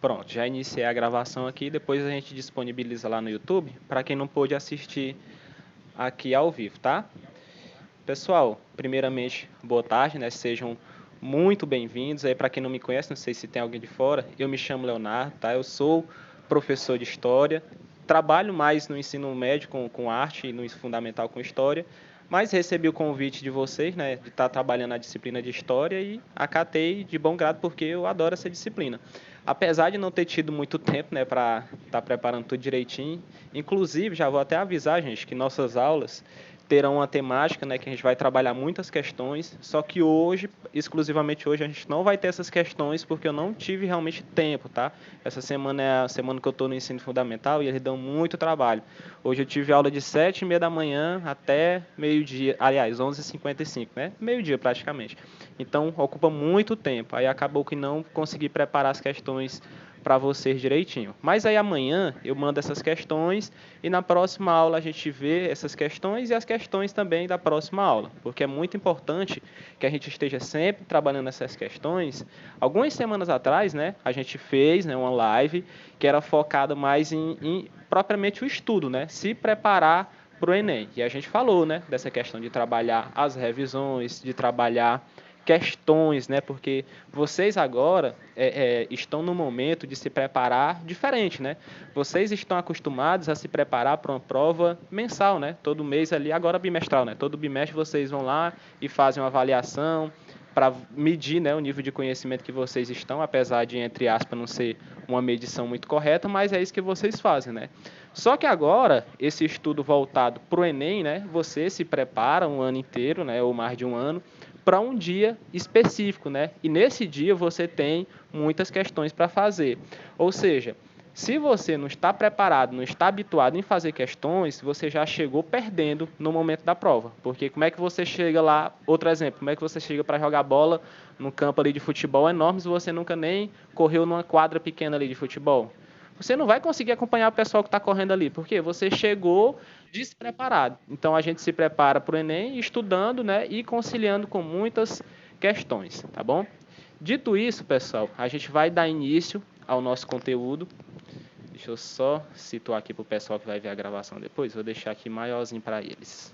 Pronto, já iniciei a gravação aqui, depois a gente disponibiliza lá no YouTube para quem não pôde assistir aqui ao vivo, tá? Pessoal, primeiramente, boa tarde, né? Sejam muito bem-vindos. Aí para quem não me conhece, não sei se tem alguém de fora, eu me chamo Leonardo, tá? Eu sou professor de história, trabalho mais no ensino médio com arte e no ensino fundamental com história, mas recebi o convite de vocês, né, de estar trabalhando na disciplina de história e acatei de bom grado porque eu adoro essa disciplina. Apesar de não ter tido muito tempo, né, para estar preparando tudo direitinho, inclusive já vou até avisar, gente, que nossas aulas terão uma temática, né, que a gente vai trabalhar muitas questões, só que hoje, exclusivamente hoje, a gente não vai ter essas questões porque eu não tive realmente tempo, tá? Essa semana é a semana que eu estou no ensino fundamental e eles dão muito trabalho. Hoje eu tive aula de 7h30 da manhã até meio-dia, aliás, 11h55, né? Meio-dia praticamente. Então, ocupa muito tempo. Aí acabou que não consegui preparar as questões para vocês direitinho. Mas aí amanhã eu mando essas questões e na próxima aula a gente vê essas questões e as questões também da próxima aula, porque é muito importante que a gente esteja sempre trabalhando essas questões. Algumas semanas atrás, né, a gente fez, né, uma live que era focada mais em propriamente o estudo, né, se preparar para o Enem. E a gente falou, né, dessa questão de trabalhar as revisões, de trabalhar questões, né? Porque vocês agora estão no momento de se preparar diferente, né? Vocês estão acostumados a se preparar para uma prova mensal, né? Todo mês ali, agora bimestral, né? Todo bimestre vocês vão lá e fazem uma avaliação para medir, né, o nível de conhecimento que vocês estão, apesar de, entre aspas, não ser uma medição muito correta, mas é isso que vocês fazem, né? Só que agora, esse estudo voltado para o Enem, né, você se prepara um ano inteiro, né, ou mais de um ano, para um dia específico, né? E nesse dia você tem muitas questões para fazer. Ou seja, se você não está preparado, não está habituado em fazer questões, você já chegou perdendo no momento da prova. Porque como é que você chega lá, outro exemplo, como é que você chega para jogar bola no campo ali de futebol enorme se você nunca nem correu numa quadra pequena ali de futebol? Você não vai conseguir acompanhar o pessoal que está correndo ali, porque você chegou despreparado. Então a gente se prepara para o Enem estudando, né, e conciliando com muitas questões, tá bom? Dito isso, pessoal, a gente vai dar início ao nosso conteúdo. Deixa eu só situar aqui para o pessoal que vai ver a gravação depois. Vou deixar aqui maiorzinho para eles.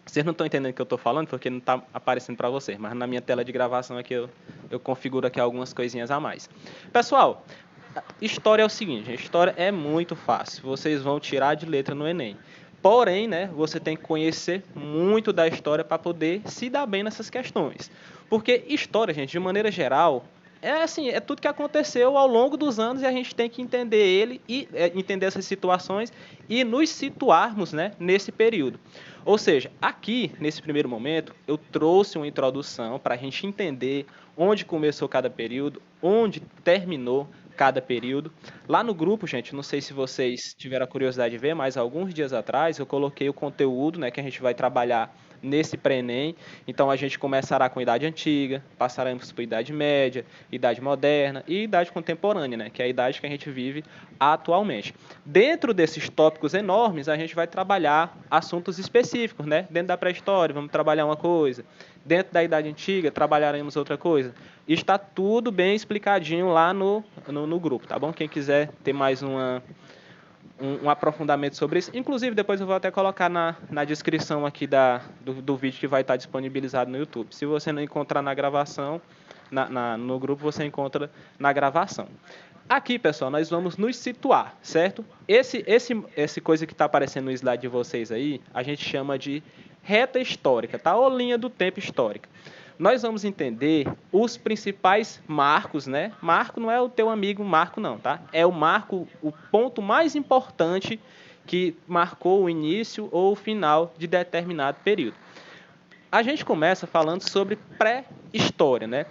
Vocês não estão entendendo o que eu estou falando porque não está aparecendo para vocês, mas na minha tela de gravação aqui eu configuro aqui algumas coisinhas a mais. Pessoal, história é o seguinte, história é muito fácil, vocês vão tirar de letra no Enem. Porém, né, você tem que conhecer muito da história para poder se dar bem nessas questões. Porque história, gente, de maneira geral, é assim, é tudo que aconteceu ao longo dos anos e a gente tem que entender ele e entender essas situações e nos situarmos, né, nesse período. Ou seja, aqui, nesse primeiro momento, eu trouxe uma introdução para a gente entender onde começou cada período, onde terminou cada período. Lá no grupo, gente, não sei se vocês tiveram a curiosidade de ver, mas alguns dias atrás eu coloquei o conteúdo, né, que a gente vai trabalhar nesse pré-ENEM. Então a gente começará com a Idade Antiga, passaremos por Idade Média, Idade Moderna e Idade Contemporânea, né, que é a idade que a gente vive atualmente. Dentro desses tópicos enormes, a gente vai trabalhar assuntos específicos, né? Dentro da pré-história, vamos trabalhar uma coisa. Dentro da Idade Antiga, trabalharemos outra coisa. Está tudo bem explicadinho lá no grupo, tá bom? Quem quiser ter mais um aprofundamento sobre isso. Inclusive, depois eu vou até colocar na descrição aqui do vídeo que vai estar disponibilizado no YouTube. Se você não encontrar na gravação, no grupo, você encontra na gravação. Aqui, pessoal, nós vamos nos situar, certo? Esse coisa que está aparecendo no slide de vocês aí, a gente chama de reta histórica, tá? Ou linha do tempo histórica. Nós vamos entender os principais marcos, né? Marco não é o teu amigo Marco, não, tá? É o marco, o ponto mais importante que marcou o início ou o final de determinado período. A gente começa falando sobre pré-história, né?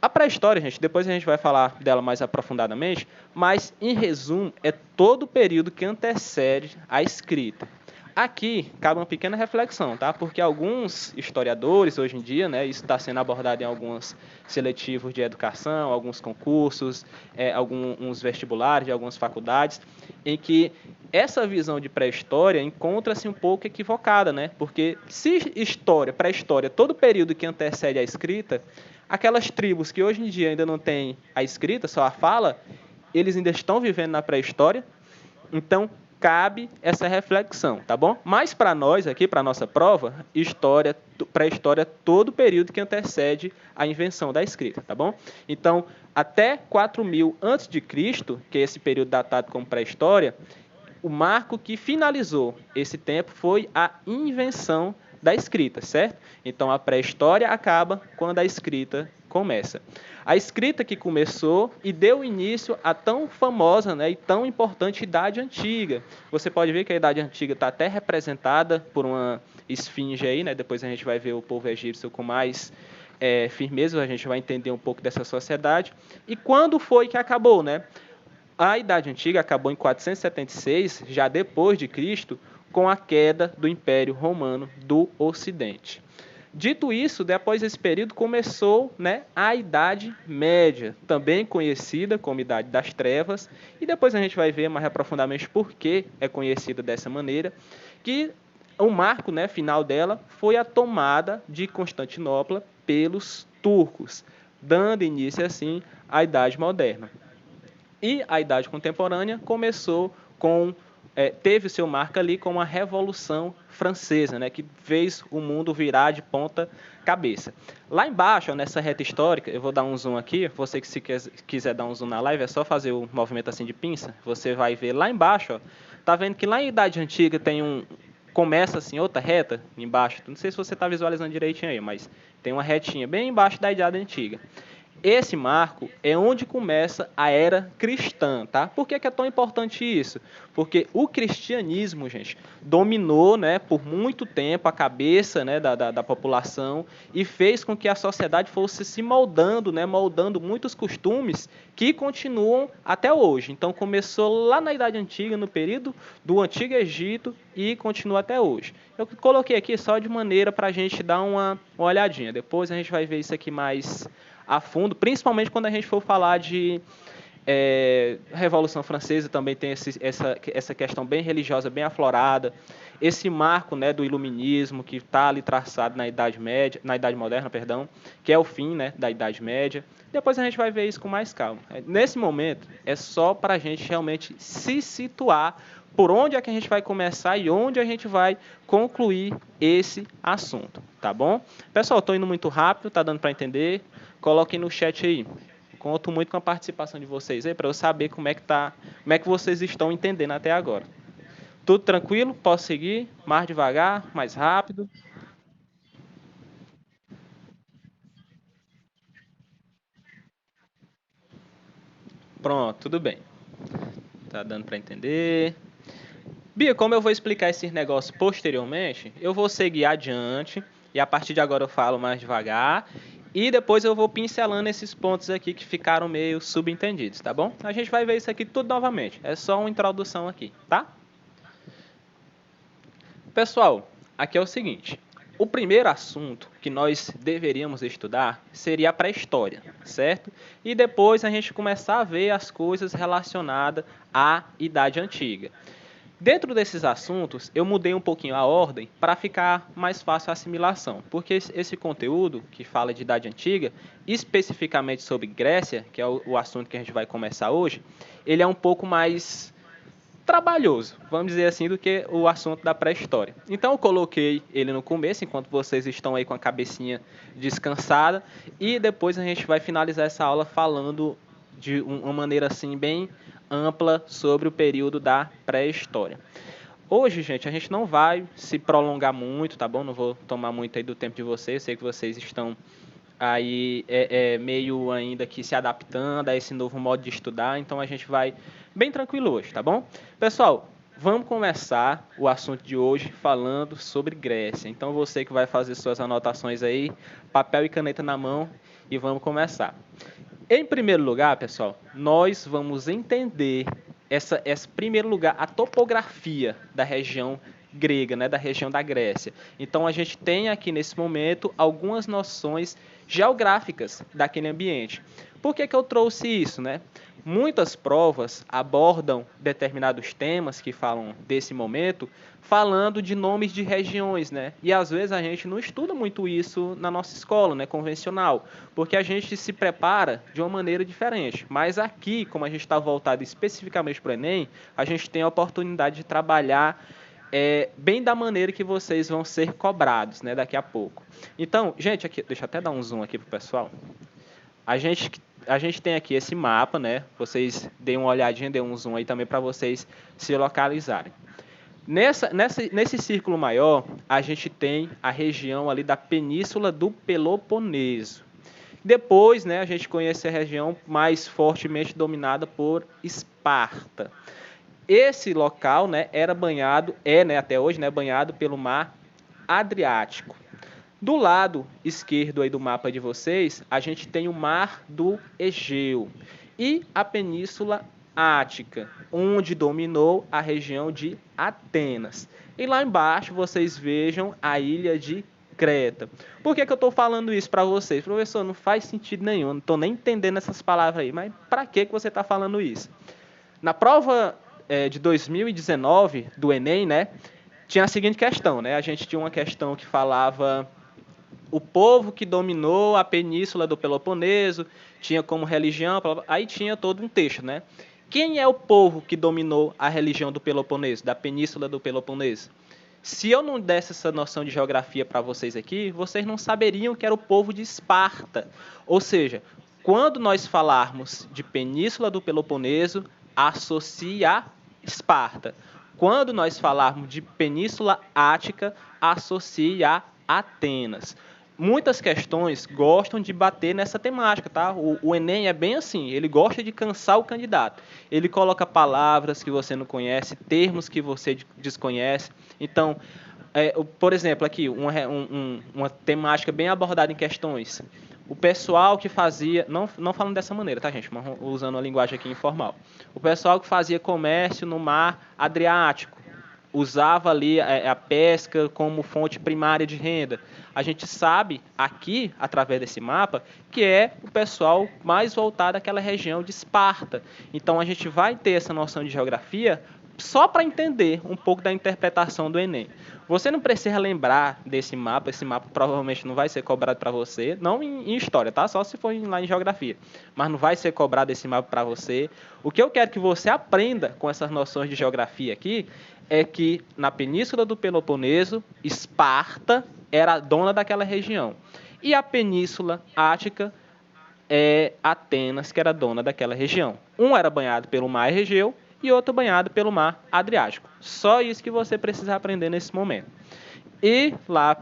A pré-história, gente, depois a gente vai falar dela mais aprofundadamente, mas, em resumo, é todo o período que antecede a escrita. Aqui cabe uma pequena reflexão, tá? Porque alguns historiadores, hoje em dia, né, isso está sendo abordado em alguns seletivos de educação, alguns concursos, alguns vestibulares de algumas faculdades, em que essa visão de pré-história encontra-se um pouco equivocada, né? Porque se história, pré-história, todo o período que antecede a escrita, aquelas tribos que hoje em dia ainda não têm a escrita, só a fala, eles ainda estão vivendo na pré-história, então cabe essa reflexão, tá bom? Mas para nós aqui, para a nossa prova, história, pré-história, todo o período que antecede a invenção da escrita, tá bom? Então, até 4000 antes de Cristo, que é esse período datado como pré-história, o marco que finalizou esse tempo foi a invenção da escrita, certo? Então a pré-história acaba quando a escrita começa. A escrita que começou e deu início à tão famosa, né, e tão importante Idade Antiga. Você pode ver que a Idade Antiga está até representada por uma esfinge aí, né? Depois a gente vai ver o povo egípcio com mais firmeza, a gente vai entender um pouco dessa sociedade. E quando foi que acabou, né? A Idade Antiga acabou em 476, já depois de Cristo, com a queda do Império Romano do Ocidente. Dito isso, depois desse período começou, né, a Idade Média, também conhecida como Idade das Trevas, e depois a gente vai ver mais aprofundadamente por que é conhecida dessa maneira, que o marco, né, final dela foi a tomada de Constantinopla pelos turcos, dando início assim à Idade Moderna. E a Idade Contemporânea começou com teve o seu marco ali com a Revolução Francesa, né, que fez o mundo virar de ponta cabeça. Lá embaixo, nessa reta histórica, eu vou dar um zoom aqui, você que se quiser dar um zoom na live, é só fazer o movimento assim de pinça, você vai ver lá embaixo, ó, tá vendo que lá em Idade Antiga tem começa assim outra reta embaixo, não sei se você está visualizando direitinho aí, mas tem uma retinha bem embaixo da Idade Antiga. Esse marco é onde começa a era cristã, tá? Por que é tão importante isso? Porque o cristianismo, gente, dominou, né, por muito tempo a cabeça, né, da população e fez com que a sociedade fosse se moldando, né, moldando muitos costumes que continuam até hoje. Então começou lá na Idade Antiga, no período do Antigo Egito e continua até hoje. Eu coloquei aqui só de maneira para a gente dar uma olhadinha. Depois a gente vai ver isso aqui mais a fundo, principalmente quando a gente for falar de Revolução Francesa, também tem essa questão bem religiosa, bem aflorada, esse marco, né, do iluminismo que está ali traçado na Idade Média, na Idade Moderna, perdão, que é o fim, né, da Idade Média. Depois a gente vai ver isso com mais calma. Nesse momento é só para a gente realmente se situar por onde é que a gente vai começar e onde a gente vai concluir esse assunto, tá bom? Pessoal, estou indo muito rápido, tá dando para entender? Coloquem no chat aí. Conto muito com a participação de vocês aí para eu saber como é que vocês estão entendendo até agora. Tudo tranquilo? Posso seguir? Mais devagar, mais rápido? Pronto, tudo bem. Tá dando para entender? Bia, como eu vou explicar esse negócio posteriormente, eu vou seguir adiante e a partir de agora eu falo mais devagar e depois eu vou pincelando esses pontos aqui que ficaram meio subentendidos, tá bom? A gente vai ver isso aqui tudo novamente, é só uma introdução aqui, tá? Pessoal, aqui é o seguinte, o primeiro assunto que nós deveríamos estudar seria a pré-história, certo? E depois a gente começar a ver as coisas relacionadas à Idade Antiga. Dentro desses assuntos, eu mudei um pouquinho a ordem para ficar mais fácil a assimilação, porque esse conteúdo que fala de Idade Antiga, especificamente sobre Grécia, que é o assunto que a gente vai começar hoje, ele é um pouco mais trabalhoso, vamos dizer assim, do que o assunto da pré-história. Então eu coloquei ele no começo, enquanto vocês estão aí com a cabecinha descansada, e depois a gente vai finalizar essa aula falando de uma maneira assim bem ampla sobre o período da pré-história. Hoje, gente, a gente não vai se prolongar muito, tá bom? Não vou tomar muito aí do tempo de vocês, sei que vocês estão aí meio ainda que se adaptando a esse novo modo de estudar, então a gente vai bem tranquilo hoje, tá bom? Pessoal, vamos começar o assunto de hoje falando sobre Grécia. Então você que vai fazer suas anotações aí, papel e caneta na mão e vamos começar. Em primeiro lugar, pessoal, nós vamos entender essa primeiro lugar, a topografia da região grega, né, da região da Grécia. Então a gente tem aqui nesse momento algumas noções geográficas daquele ambiente. Por que eu trouxe isso, né? Muitas provas abordam determinados temas que falam desse momento, falando de nomes de regiões, né? E às vezes a gente não estuda muito isso na nossa escola, né, convencional, porque a gente se prepara de uma maneira diferente. Mas aqui, como a gente está voltado especificamente para o Enem, a gente tem a oportunidade de trabalhar bem da maneira que vocês vão ser cobrados, né, daqui a pouco. Então, gente, aqui, deixa eu até dar um zoom aqui pro pessoal. A gente tem aqui esse mapa, né? Vocês deem uma olhadinha, deem um zoom aí também para vocês se localizarem. Nesse círculo maior, a gente tem a região ali da Península do Peloponeso. Depois, né, a gente conhece a região mais fortemente dominada por Esparta. Esse local, né, era banhado, né, até hoje, né, banhado pelo Mar Adriático. Do lado esquerdo aí do mapa de vocês, a gente tem o Mar do Egeu e a Península Ática, onde dominou a região de Atenas. E lá embaixo vocês vejam a ilha de Creta. Por que eu estou falando isso para vocês? Professor, não faz sentido nenhum, não estou nem entendendo essas palavras aí, mas para que você está falando isso? Na prova de 2019 do Enem, né, tinha a seguinte questão, né? A gente tinha uma questão que falava o povo que dominou a península do Peloponeso, tinha como religião, aí tinha todo um texto, né? Quem é o povo que dominou a religião do Peloponeso, da península do Peloponeso? Se eu não desse essa noção de geografia para vocês aqui, vocês não saberiam que era o povo de Esparta. Ou seja, quando nós falarmos de península do Peloponeso, associe a Esparta. Quando nós falarmos de península ática, associe a Atenas. Muitas questões gostam de bater nessa temática, tá? O Enem é bem assim, ele gosta de cansar o candidato. Ele coloca palavras que você não conhece, termos que você desconhece. Então, por exemplo, aqui, uma temática bem abordada em questões. O pessoal que fazia, não falando dessa maneira, tá, gente? Mas usando a linguagem aqui informal. O pessoal que fazia comércio no mar Adriático, usava ali a pesca como fonte primária de renda. A gente sabe aqui, através desse mapa, que é o pessoal mais voltado àquela região de Esparta. Então a gente vai ter essa noção de geografia só para entender um pouco da interpretação do Enem. Você não precisa lembrar desse mapa, esse mapa provavelmente não vai ser cobrado para você, não em história, tá? Só se for lá em geografia. Mas não vai ser cobrado esse mapa para você. O que eu quero que você aprenda com essas noções de geografia aqui é que na Península do Peloponeso, Esparta era a dona daquela região. E a Península Ática é Atenas, que era dona daquela região. Um era banhado pelo Mar Egeu e outro banhado pelo Mar Adriático. Só isso que você precisa aprender nesse momento. E lá,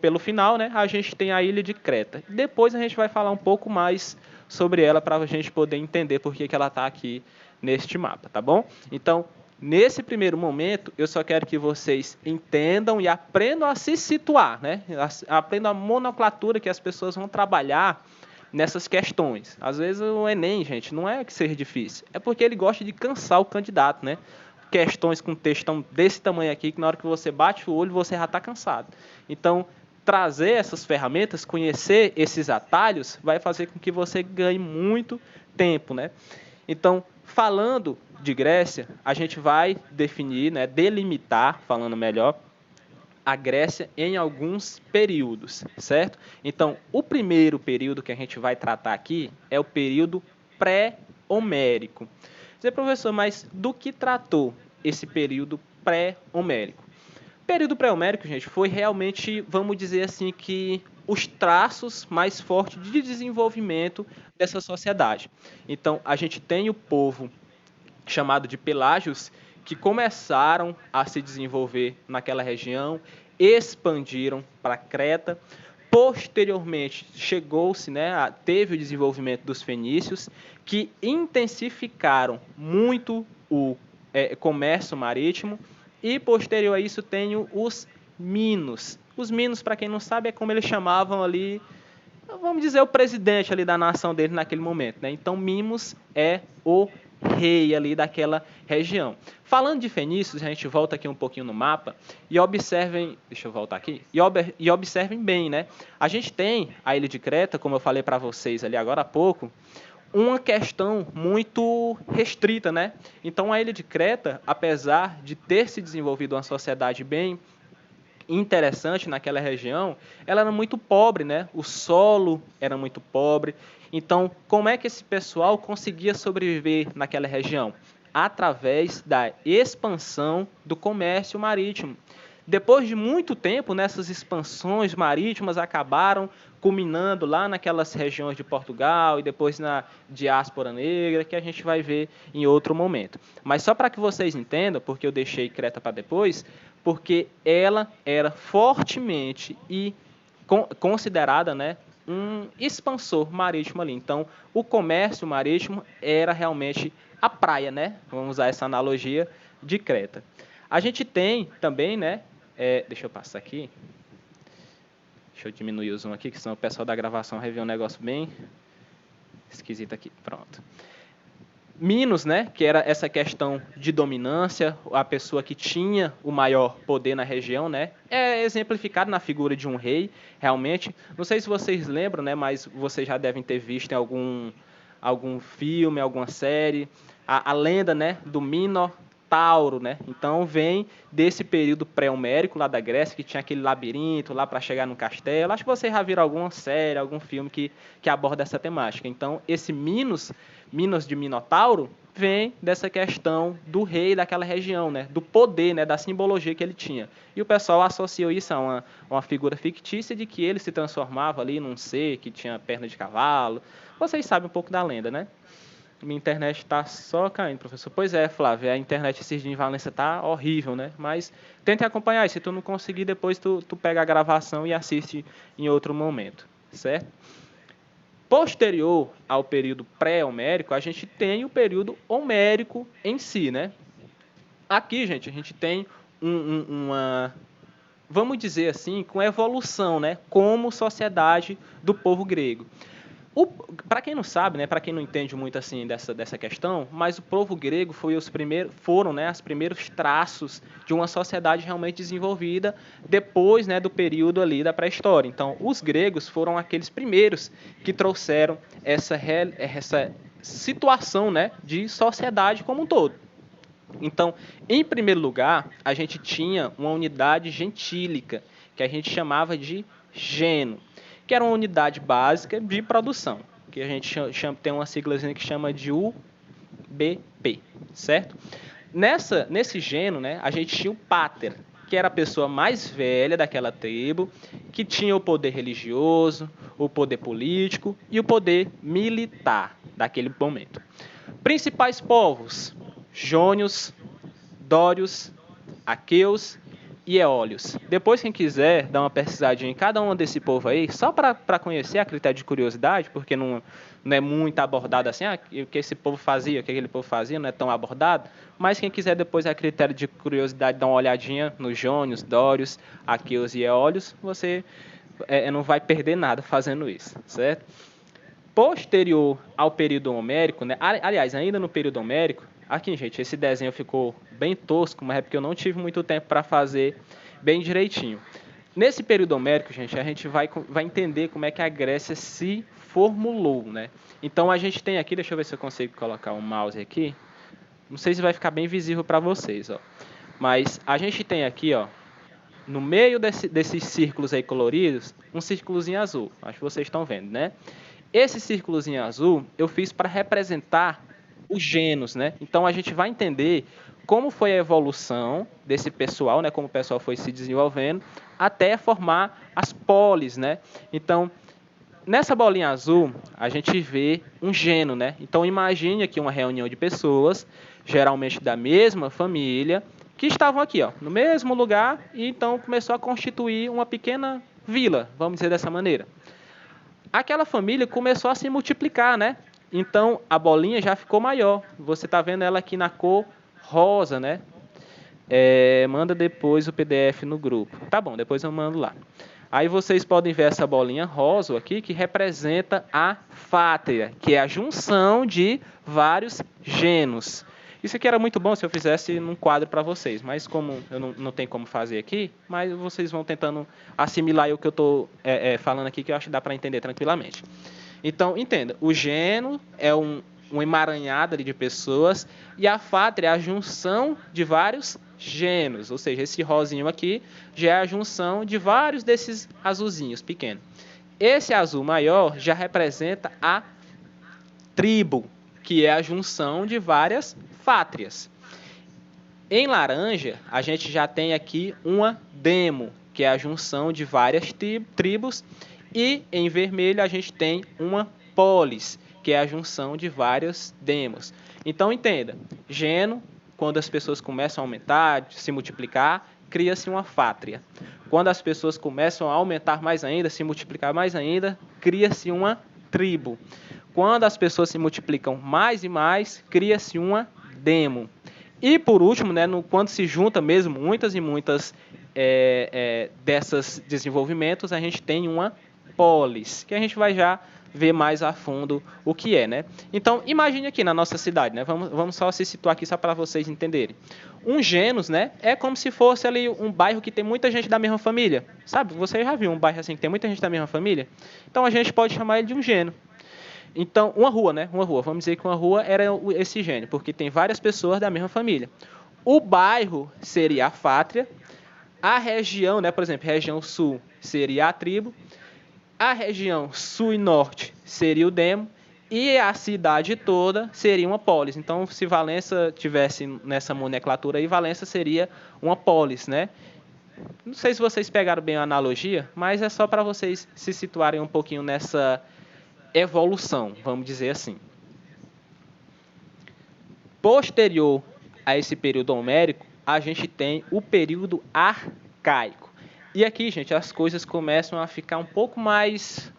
pelo final, né, a gente tem a ilha de Creta. Depois a gente vai falar um pouco mais sobre ela para a gente poder entender por que ela está aqui neste mapa, tá bom? Então, nesse primeiro momento, eu só quero que vocês entendam e aprendam a se situar, né? Aprendam a nomenclatura que as pessoas vão trabalhar nessas questões. Às vezes o Enem, gente, não é que seja difícil, é porque ele gosta de cansar o candidato, né? Questões com textão desse tamanho aqui, que na hora que você bate o olho, você já está cansado. Então, trazer essas ferramentas, conhecer esses atalhos, vai fazer com que você ganhe muito tempo, né? Então, falando de Grécia, a gente vai definir, né, delimitar, falando melhor, a Grécia em alguns períodos, certo? Então, o primeiro período que a gente vai tratar aqui é o período pré-homérico. Dizer, professor, mas do que tratou esse período pré-homérico? O período pré-homérico, gente, foi realmente, vamos dizer assim, que os traços mais fortes de desenvolvimento dessa sociedade. Então, a gente tem o povo chamado de pelágios, que começaram a se desenvolver naquela região, expandiram para Creta. Posteriormente, chegou-se, né, teve o desenvolvimento dos fenícios, que intensificaram muito o comércio marítimo, e posterior a isso tem os minos. Os minos, para quem não sabe, é como eles chamavam ali, vamos dizer, o presidente ali da nação dele naquele momento, né? Então, Minos é o rei ali daquela região. Falando de fenícios, a gente volta aqui um pouquinho no mapa e observem, deixa eu voltar aqui, e observem bem, né? A gente tem a ilha de Creta, como eu falei para vocês ali agora há pouco, uma questão muito restrita, né? Então a ilha de Creta, apesar de ter se desenvolvido uma sociedade bem interessante naquela região, ela era muito pobre, né? O solo era muito pobre. Então, como é que esse pessoal conseguia sobreviver naquela região? Através da expansão do comércio marítimo. Depois de muito tempo, nessas expansões marítimas acabaram culminando lá naquelas regiões de Portugal e depois na diáspora negra, que a gente vai ver em outro momento. Mas só para que vocês entendam, porque eu deixei Creta para depois, porque ela era fortemente e considerada, né, um expansor marítimo ali. Então, o comércio marítimo era realmente a praia, né? Vamos usar essa analogia de Creta. A gente tem também, né? Deixa eu passar aqui. Deixa eu diminuir o zoom aqui, que senão o pessoal da gravação vai ver um negócio bem esquisito aqui. Pronto. Minos, né, que era essa questão de dominância, a pessoa que tinha o maior poder na região, né, é exemplificado na figura de um rei, realmente. Não sei se vocês lembram, né, mas vocês já devem ter visto em algum filme, alguma série, a lenda, né, do Minotauro, né. Então vem desse período pré-homérico lá da Grécia, que tinha aquele labirinto lá para chegar no castelo. Acho que vocês já viram alguma série, algum filme que aborda essa temática. Então esse Minos de Minotauro vem dessa questão do rei daquela região, né? Do poder, né? Da simbologia que ele tinha. E o pessoal associou isso a uma figura fictícia de que ele se transformava ali num ser que tinha perna de cavalo. Vocês sabem um pouco da lenda, né? Minha internet está só caindo, professor. Pois é, Flávio, a internet esses dias em Valência está horrível, né? Mas tente acompanhar. E se tu não conseguir, depois tu pega a gravação e assiste em outro momento, certo? Posterior ao período pré-homérico, a gente tem o período homérico em si, né? Aqui, gente, a gente tem uma, vamos dizer assim, com evolução, né? Como sociedade do povo grego. Para quem não sabe, né, para quem não entende muito assim dessa questão, mas o povo grego foram, né, os primeiros traços de uma sociedade realmente desenvolvida depois, né, do período ali da pré-história. Então, os gregos foram aqueles primeiros que trouxeram essa situação, né, de sociedade como um todo. Então, em primeiro lugar, a gente tinha uma unidade gentílica, que a gente chamava de geno, que era uma unidade básica de produção, que a gente tem uma siglazinha que chama de UBP, certo? Nesse geno, né, a gente tinha o pater, que era a pessoa mais velha daquela tribo, que tinha o poder religioso, o poder político e o poder militar daquele momento. Principais povos: jônios, dórios, aqueus e eólios. Depois, quem quiser dar uma pesquisadinha em cada um desse povo aí, só para conhecer, a critério de curiosidade, porque não é muito abordado assim, o que esse povo fazia, o que aquele povo fazia, não é tão abordado, mas quem quiser depois, a critério de curiosidade, dar uma olhadinha nos jônios, dórios, aqueus e eólios, você não vai perder nada fazendo isso, certo? Posterior ao período homérico, né? Aliás, ainda no período homérico, aqui, gente, esse desenho ficou bem tosco, mas é porque eu não tive muito tempo para fazer bem direitinho. Nesse período homérico, gente, a gente vai entender como é que a Grécia se formulou, né? Então, a gente tem aqui, deixa eu ver se eu consigo colocar um mouse aqui. Não sei se vai ficar bem visível para vocês, ó. Mas a gente tem aqui, ó, no meio desses círculos aí coloridos, um círculozinho azul. Acho que vocês estão vendo, né? Esse círculozinho azul eu fiz para representar os genos, né? Então a gente vai entender como foi a evolução desse pessoal, né? Como o pessoal foi se desenvolvendo até formar as polis, né? Então, nessa bolinha azul, a gente vê um geno, né? Então imagine aqui uma reunião de pessoas, geralmente da mesma família, que estavam aqui, ó, no mesmo lugar, e então começou a constituir uma pequena vila, vamos dizer dessa maneira. Aquela família começou a se multiplicar, né? Então, a bolinha já ficou maior. Você está vendo ela aqui na cor rosa, né? Manda depois o PDF no grupo. Tá bom, depois eu mando lá. Aí vocês podem ver essa bolinha rosa aqui, que representa a fátria, que é a junção de vários genos. Isso aqui era muito bom se eu fizesse num quadro para vocês, mas como eu não tenho como fazer aqui, mas vocês vão tentando assimilar o que eu estou falando aqui, que eu acho que dá para entender tranquilamente. Então, entenda, o geno é um emaranhado ali de pessoas e a fátria é a junção de vários genos, ou seja, esse rosinho aqui já é a junção de vários desses azulzinhos pequenos. Esse azul maior já representa a tribo, que é a junção de várias fátrias. Em laranja, a gente já tem aqui uma demo, que é a junção de várias tribos, e em vermelho a gente tem uma polis, que é a junção de vários demos. Então entenda, geno, quando as pessoas começam a aumentar, se multiplicar, cria-se uma fátria. Quando as pessoas começam a aumentar mais ainda, se multiplicar mais ainda, cria-se uma tribo. Quando as pessoas se multiplicam mais e mais, cria-se uma demo. E por último, né, quando se junta mesmo muitas e muitas desses desenvolvimentos, a gente tem uma polis, que a gente vai já ver mais a fundo o que é, né? Então, imagine aqui na nossa cidade, né? Vamos só se situar aqui só para vocês entenderem. Um genus, né? É como se fosse ali um bairro que tem muita gente da mesma família. Sabe? Você já viu um bairro assim que tem muita gente da mesma família? Então, a gente pode chamar ele de um gênero. Então, uma rua, né? Uma rua. Vamos dizer que uma rua era esse gênero, porque tem várias pessoas da mesma família. O bairro seria a fátria. A região, né? Por exemplo, região sul seria a tribo. A região sul e norte seria o demo e a cidade toda seria uma polis. Então, se Valença tivesse nessa nomenclatura aí, Valença seria uma polis, né? Não sei se vocês pegaram bem a analogia, mas é só para vocês se situarem um pouquinho nessa evolução, vamos dizer assim. Posterior a esse período homérico, a gente tem o período arcaico. E aqui, gente, as coisas começam a ficar um pouco mais,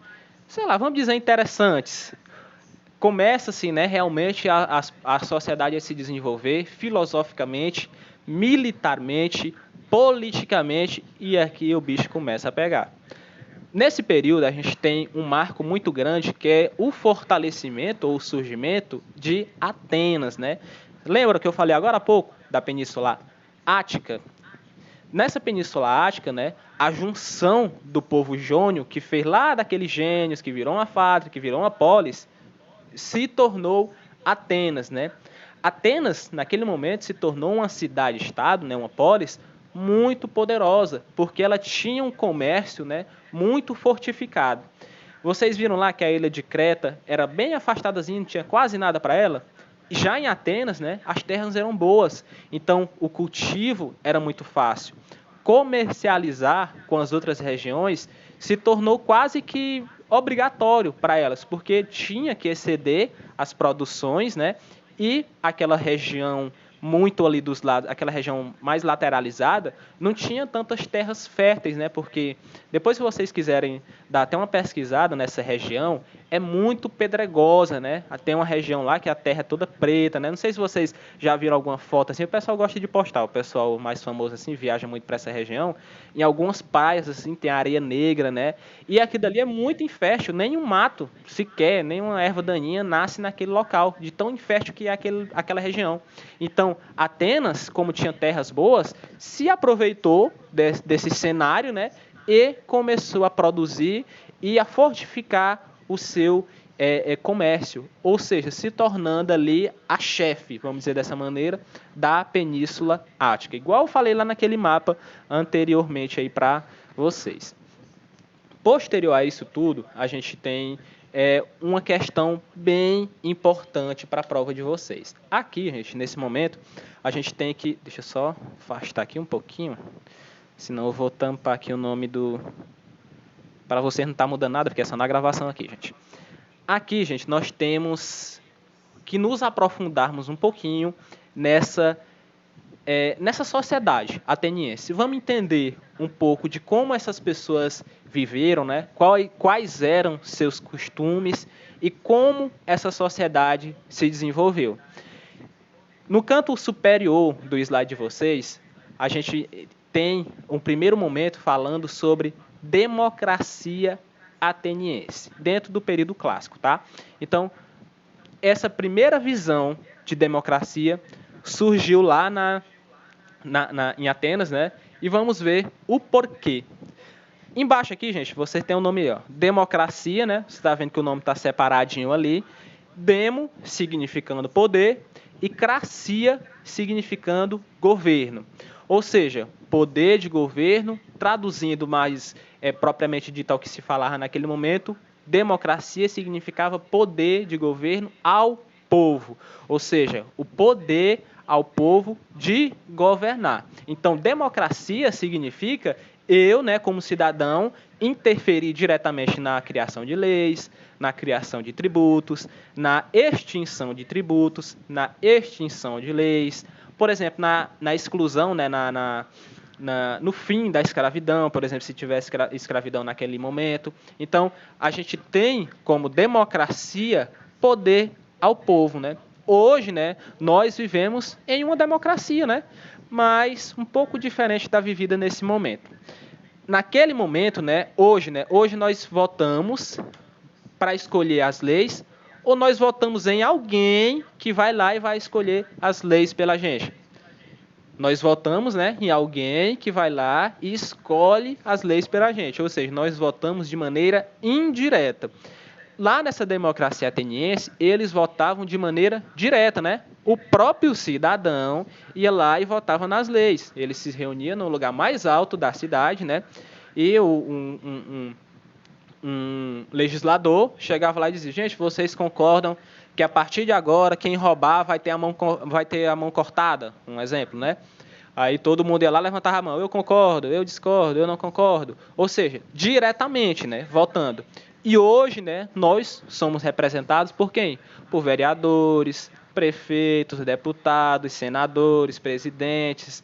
sei lá, vamos dizer, interessantes. Começa-se, né, realmente a sociedade a se desenvolver filosoficamente, militarmente, politicamente, e aqui o bicho começa a pegar. Nesse período, a gente tem um marco muito grande, que é o fortalecimento ou o surgimento de Atenas, né? Lembra que eu falei agora há pouco da Península Ática? Nessa Península Ática, né, a junção do povo jônio, que fez lá daqueles gênios, que virou uma fátria, que virou uma polis, se tornou Atenas, né? Atenas, naquele momento, se tornou uma cidade-estado, né, uma polis, muito poderosa, porque ela tinha um comércio, né, muito fortificado. Vocês viram lá que a ilha de Creta era bem afastadazinha, não tinha quase nada para ela? Já em Atenas, né, as terras eram boas, então o cultivo era muito fácil. Comercializar com as outras regiões se tornou quase que obrigatório para elas, porque tinha que exceder as produções, né, e aquela região muito ali dos lados, aquela região mais lateralizada, não tinha tantas terras férteis, né? Porque depois, se vocês quiserem dar até uma pesquisada nessa região, é muito pedregosa, né? Tem uma região lá que a terra é toda preta, né? Não sei se vocês já viram alguma foto assim, o pessoal gosta de postar, o pessoal mais famoso assim viaja muito para essa região. Em algumas praias assim tem areia negra, né? E aquilo ali é muito infértil, nenhum mato sequer, nenhuma erva daninha nasce naquele local, de tão infértil que é aquela região. Então, Atenas, como tinha terras boas, se aproveitou desse cenário, né, e começou a produzir e a fortificar o seu comércio, ou seja, se tornando ali a chefe, vamos dizer dessa maneira, da Península Ática. Igual eu falei lá naquele mapa anteriormente aí para vocês. Posterior a isso tudo, a gente tem uma questão bem importante para a prova de vocês. Aqui, gente, nesse momento, a gente tem que... Deixa eu só afastar aqui um pouquinho, senão eu vou tampar aqui o nome do... Para vocês não estar mudando nada, porque é só na gravação aqui, gente. Aqui, gente, nós temos que nos aprofundarmos um pouquinho nessa sociedade ateniense. Vamos entender um pouco de como essas pessoas viveram, né? Quais eram seus costumes e como essa sociedade se desenvolveu. No canto superior do slide de vocês, a gente tem um primeiro momento falando sobre democracia ateniense, dentro do período clássico, tá? Então, essa primeira visão de democracia surgiu lá em Atenas, né? E vamos ver o porquê. Embaixo aqui, gente, você tem o nome, ó, democracia, né? Você está vendo que o nome está separadinho ali. Demo, significando poder, e cracia, significando governo. Ou seja, poder de governo, traduzindo mais propriamente dito ao que se falava naquele momento, democracia significava poder de governo ao povo. Ou seja, o poder ao povo de governar. Então, democracia significa eu, né, como cidadão, interferir diretamente na criação de leis, na criação de tributos, na extinção de tributos, na extinção de leis, por exemplo, na exclusão, né, no fim da escravidão, por exemplo, se tivesse escravidão naquele momento. Então, a gente tem como democracia poder ao povo, né? Hoje, né, nós vivemos em uma democracia, né? Mas um pouco diferente da vivida nesse momento. Naquele momento, né, hoje nós votamos para escolher as leis ou nós votamos em alguém que vai lá e vai escolher as leis pela gente? Nós votamos, né, em alguém que vai lá e escolhe as leis pela gente, ou seja, nós votamos de maneira indireta. Lá nessa democracia ateniense, eles votavam de maneira direta, né? O próprio cidadão ia lá e votava nas leis. Ele se reunia no lugar mais alto da cidade, né? E um legislador chegava lá e dizia: gente, vocês concordam que a partir de agora quem roubar vai ter a mão cortada? Um exemplo, né? Aí todo mundo ia lá, levantava a mão: eu concordo, eu discordo, eu não concordo. Ou seja, diretamente, né? Votando. E hoje, né, nós somos representados por quem? Por vereadores, prefeitos, deputados, senadores, presidentes,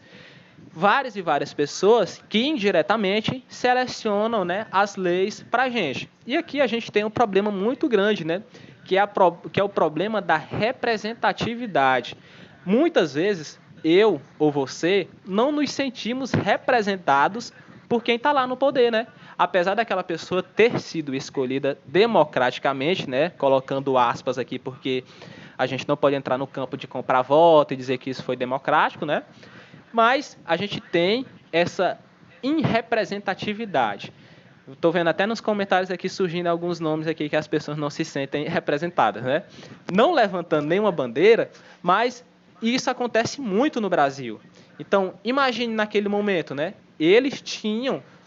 várias e várias pessoas que indiretamente selecionam, né, as leis para a gente. E aqui a gente tem um problema muito grande, né, que é o problema da representatividade. Muitas vezes eu ou você não nos sentimos representados por quem está lá no poder, né? Apesar daquela pessoa ter sido escolhida democraticamente, né? Colocando aspas aqui, porque a gente não pode entrar no campo de comprar voto e dizer que isso foi democrático, né? Mas a gente tem essa irrepresentatividade. Estou vendo até nos comentários aqui surgindo alguns nomes aqui que as pessoas não se sentem representadas, né? Não levantando nenhuma bandeira, mas isso acontece muito no Brasil. Então, imagine naquele momento, né?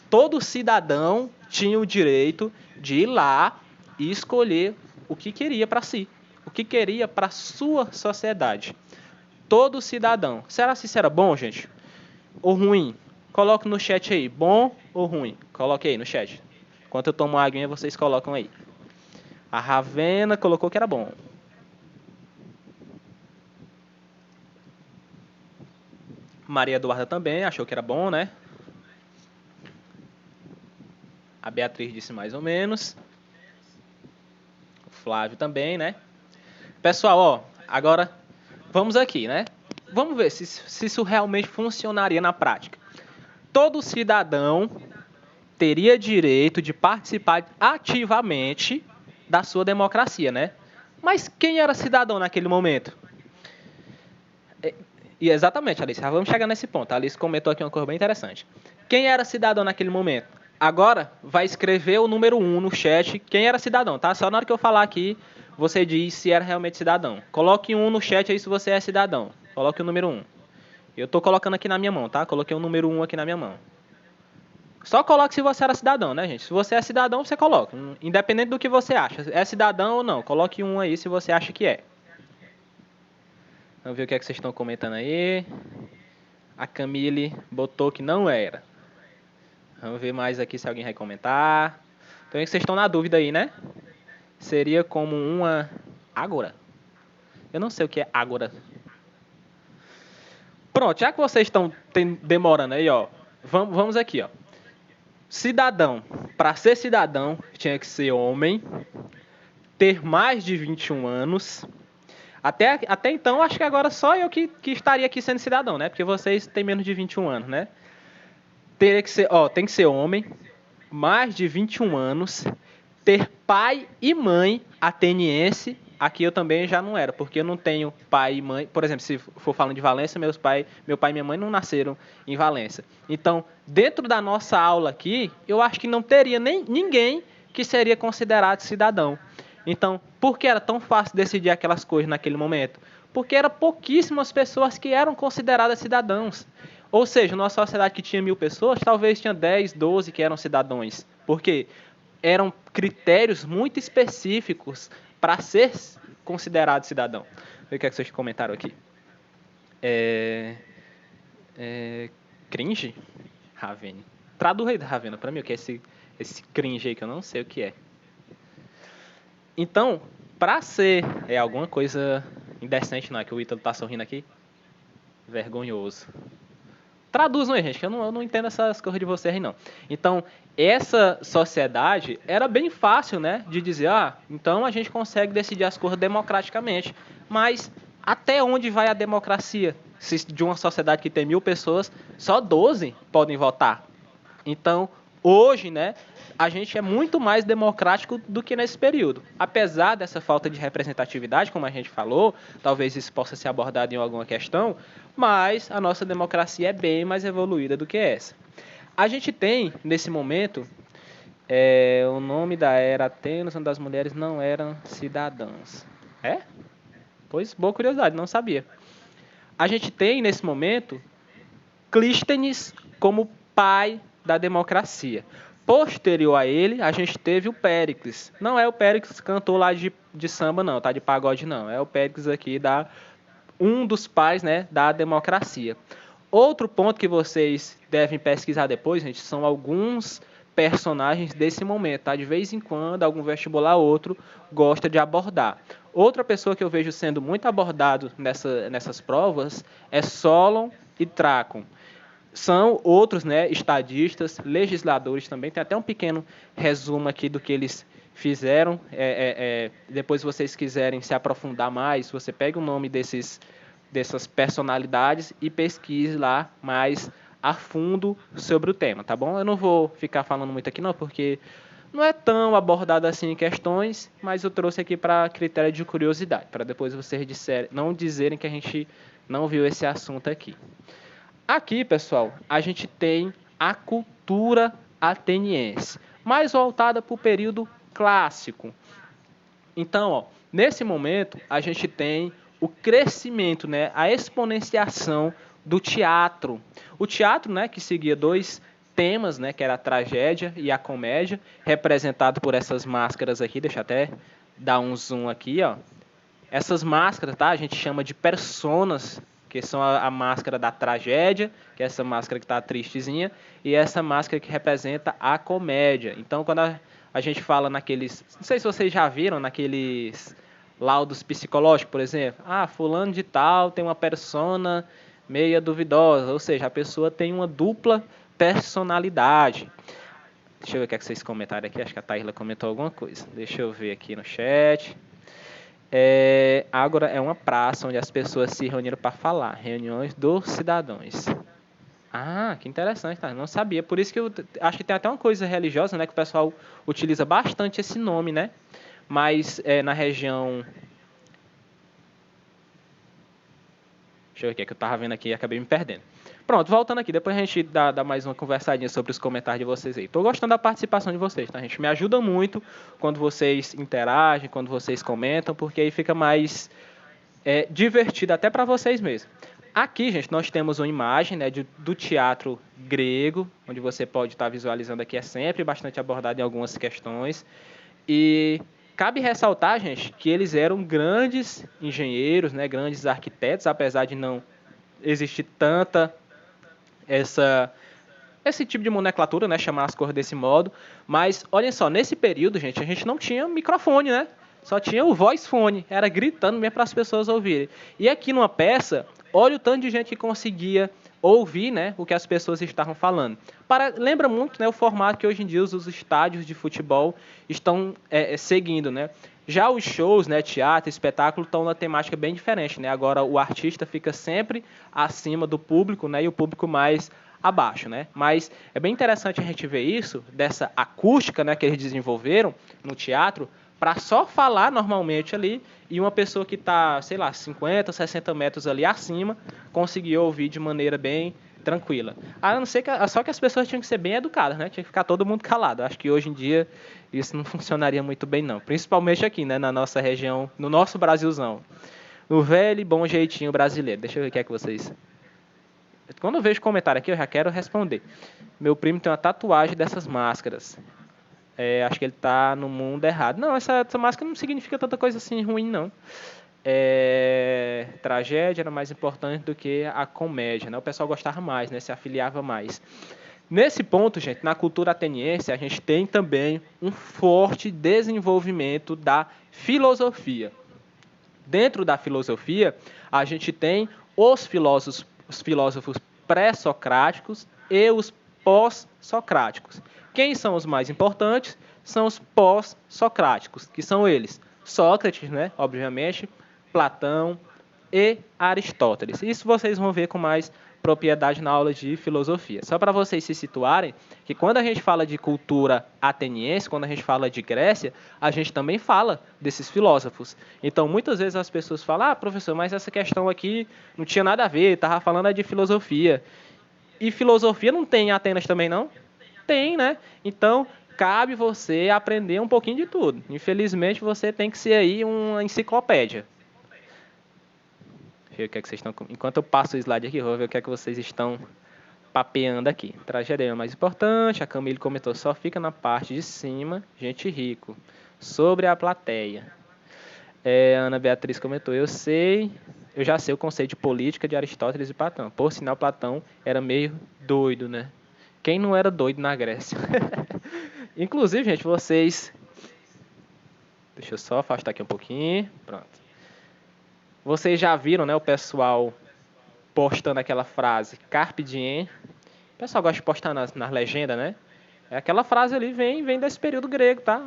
Todo cidadão tinha o direito de ir lá e escolher o que queria para si, o que queria para a sua sociedade. Todo cidadão. Será que isso era bom, gente? Ou ruim? Coloque no chat aí, bom ou ruim? Coloque aí no chat. Enquanto eu tomo água, vocês colocam aí. A Ravena colocou que era bom. Maria Eduarda também achou que era bom, né? A Beatriz disse mais ou menos. O Flávio também, né? Pessoal, ó, agora vamos aqui, né? Vamos ver se isso realmente funcionaria na prática. Todo cidadão teria direito de participar ativamente da sua democracia, né? Mas quem era cidadão naquele momento? E exatamente, Alice, vamos chegar nesse ponto. A Alice comentou aqui uma coisa bem interessante. Quem era cidadão naquele momento? Agora vai escrever o número 1 no chat. Quem era cidadão, tá? Só na hora que eu falar aqui, você diz se era realmente cidadão. Coloque 1 no chat aí se você é cidadão. Coloque o número 1. Eu estou colocando aqui na minha mão, tá? Coloquei o número 1 aqui na minha mão. Só coloque se você era cidadão, né, gente? Se você é cidadão, você coloca. Independente do que você acha. É cidadão ou não. Coloque 1 aí se você acha que é. Vamos ver o que é que vocês estão comentando aí. A Camille botou que não era. Vamos ver mais aqui se alguém vai comentar. Então vocês estão na dúvida aí, né? Seria como uma ágora. Eu não sei o que é ágora. Pronto, já que vocês estão demorando aí, ó. Vamos aqui, ó. Cidadão. Para ser cidadão, tinha que ser homem. Ter mais de 21 anos. Até então, acho que agora só eu que estaria aqui sendo cidadão, né? Porque vocês têm menos de 21 anos, né? Tem que ser homem, mais de 21 anos, ter pai e mãe ateniense. Aqui eu também já não era, porque eu não tenho pai e mãe. Por exemplo, se for falando de Valência, meu pai e minha mãe não nasceram em Valência. Então, dentro da nossa aula aqui, eu acho que não teria nem ninguém que seria considerado cidadão. Então, por que era tão fácil decidir aquelas coisas naquele momento? Porque eram pouquíssimas pessoas que eram consideradas cidadãos. Ou seja, numa sociedade que tinha 1.000 pessoas, talvez tinha 10, 12 que eram cidadãos. Por quê? Eram critérios muito específicos para ser considerado cidadão. O que é que vocês comentaram aqui? Cringe? Ravena. Traduz aí, Ravena, para mim, o que é esse cringe aí que eu não sei o que é. Então, para ser alguma coisa indecente, não é que o Ítalo tá sorrindo aqui? Vergonhoso. Traduzam aí, gente, que eu não entendo essas coisas de vocês aí, não. Então, essa sociedade era bem fácil, né, de dizer, então a gente consegue decidir as coisas democraticamente. Mas até onde vai a democracia? Se de uma sociedade que tem 1.000 pessoas, só 12 podem votar. Então, hoje, né, a gente é muito mais democrático do que nesse período. Apesar dessa falta de representatividade, como a gente falou, talvez isso possa ser abordado em alguma questão, mas a nossa democracia é bem mais evoluída do que essa. A gente tem, nesse momento, o nome da era Atenas, onde as mulheres não eram cidadãs. É? Pois, boa curiosidade, não sabia. A gente tem, nesse momento, Clístenes como pai da democracia. Posterior a ele, a gente teve o Péricles. Não é o Péricles cantor lá de samba, não, tá? De pagode, não. É o Péricles aqui, um dos pais, né, da democracia. Outro ponto que vocês devem pesquisar depois, gente, são alguns personagens desse momento, tá? De vez em quando, algum vestibular ou outro gosta de abordar. Outra pessoa que eu vejo sendo muito abordado nessas provas é Solon e Trácon. São outros, né, estadistas, legisladores também. Tem até um pequeno resumo aqui do que eles fizeram. Depois, se vocês quiserem se aprofundar mais, você pega o nome dessas personalidades e pesquise lá mais a fundo sobre o tema, tá bom? Eu não vou ficar falando muito aqui não, porque não é tão abordado assim em questões, mas eu trouxe aqui para critério de curiosidade, para depois vocês não dizerem que a gente não viu esse assunto aqui. Aqui, pessoal, a gente tem a cultura ateniense, mais voltada para o período clássico. Então, nesse momento, a gente tem o crescimento, né, a exponenciação do teatro. O teatro, né, que seguia dois temas, né, que era a tragédia e a comédia, representado por essas máscaras aqui. Deixa eu até dar um zoom aqui, ó. Essas máscaras, tá? A gente chama de personas, que são a máscara da tragédia, que é essa máscara que está tristezinha, e essa máscara que representa a comédia. Então, quando a gente fala naqueles... Não sei se vocês já viram, naqueles laudos psicológicos, por exemplo. Fulano de tal tem uma persona meia duvidosa, ou seja, a pessoa tem uma dupla personalidade. Deixa eu ver o que vocês comentaram aqui. Acho que a Taíla comentou alguma coisa. Deixa eu ver aqui no chat. Ágora é uma praça onde as pessoas se reuniram para falar. Reuniões dos cidadãos. Que interessante, tá? Não sabia. Por isso que eu acho que tem até uma coisa religiosa, né? Que o pessoal utiliza bastante esse nome, né? Mas na região... Deixa eu ver o que eu estava vendo aqui e acabei me perdendo. Pronto, voltando aqui. Depois a gente dá mais uma conversadinha sobre os comentários de vocês aí. Estou gostando da participação de vocês, tá? A gente me ajuda muito quando vocês interagem, quando vocês comentam, porque aí fica mais divertido até para vocês mesmos. Aqui, gente, nós temos uma imagem, né, do teatro grego, onde você pode estar visualizando aqui, é sempre bastante abordado em algumas questões. E cabe ressaltar, gente, que eles eram grandes engenheiros, né, grandes arquitetos, apesar de não existir tanta esse tipo de nomenclatura, né, chamar as cores desse modo. Mas, olhem só, nesse período, gente, a gente não tinha microfone, né? Só tinha o voice phone, era gritando mesmo para as pessoas ouvirem. E aqui numa peça, olha o tanto de gente que conseguia ouvir, né, o que as pessoas estavam falando. Lembra muito, né, o formato que hoje em dia os estádios de futebol estão seguindo, né? Já os shows, né, teatro, espetáculo, estão numa temática bem diferente, né? Agora o artista fica sempre acima do público, né, e o público mais abaixo, né? Mas é bem interessante a gente ver isso, dessa acústica, né, que eles desenvolveram no teatro, para só falar normalmente ali e uma pessoa que está, sei lá, 50, 60 metros ali acima conseguir ouvir de maneira bem tranquila. A não ser que, só que as pessoas tinham que ser bem educadas, né? Tinha que ficar todo mundo calado. Acho que hoje em dia isso não funcionaria muito bem, não. Principalmente aqui, né, na nossa região, no nosso Brasilzão. No velho e bom jeitinho brasileiro. Deixa eu ver o que é que vocês... Quando eu vejo comentário aqui, eu já quero responder. Meu primo tem uma tatuagem dessas máscaras. Acho que ele tá no mundo errado. Não, essa máscara não significa tanta coisa assim ruim, não. Tragédia era mais importante do que a comédia, né? O pessoal gostava mais, né? Se afiliava mais. Nesse ponto, gente, na cultura ateniense, a gente tem também um forte desenvolvimento da filosofia. Dentro da filosofia, a gente tem os filósofos pré-socráticos e os pós-socráticos. Quem são os mais importantes? São os pós-socráticos, que são eles: Sócrates, né, obviamente, Platão e Aristóteles. Isso vocês vão ver com mais propriedade na aula de filosofia. Só para vocês se situarem, que quando a gente fala de cultura ateniense, quando a gente fala de Grécia, a gente também fala desses filósofos. Então, muitas vezes as pessoas falam: professor, mas essa questão aqui não tinha nada a ver, estava falando de filosofia. E filosofia não tem em Atenas também, não? Tem, né? Então, cabe você aprender um pouquinho de tudo. Infelizmente, você tem que ser aí uma enciclopédia. Ver o que é que vocês estão... Enquanto eu passo o slide aqui, vou ver o que é que vocês estão papeando aqui. Tragédia é o mais importante. A Camille comentou: só fica na parte de cima, gente rico. Sobre a plateia. A Ana Beatriz comentou: eu já sei o conceito de política de Aristóteles e Platão. Por sinal, Platão era meio doido, né? Quem não era doido na Grécia? Inclusive, gente, vocês... Deixa eu só afastar aqui um pouquinho. Pronto. Vocês já viram, né, o pessoal postando aquela frase Carpe Diem? O pessoal gosta de postar nas legendas, né? Aquela frase ali vem desse período grego, tá?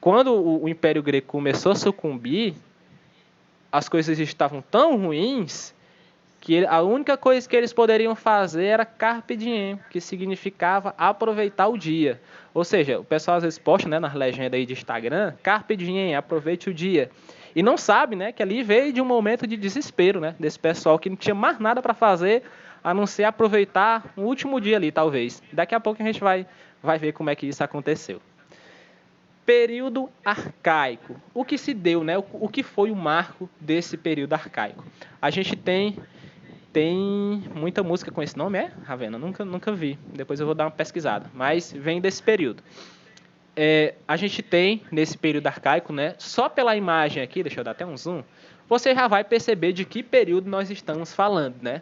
Quando o Império Grego começou a sucumbir, as coisas estavam tão ruins que a única coisa que eles poderiam fazer era Carpe Diem, que significava aproveitar o dia. Ou seja, o pessoal às vezes posta, né, nas legendas aí de Instagram, Carpe Diem, aproveite o dia. E não sabe, né, que ali veio de um momento de desespero, né, desse pessoal que não tinha mais nada para fazer a não ser aproveitar o último dia ali, talvez. Daqui a pouco a gente vai ver como é que isso aconteceu. Período arcaico. O que se deu, né? O que foi o marco desse período arcaico? A gente tem muita música com esse nome, Ravena? Nunca vi. Depois eu vou dar uma pesquisada. Mas vem desse período. A gente tem, nesse período arcaico, né? Só pela imagem aqui, deixa eu dar até um zoom, você já vai perceber de que período nós estamos falando, né?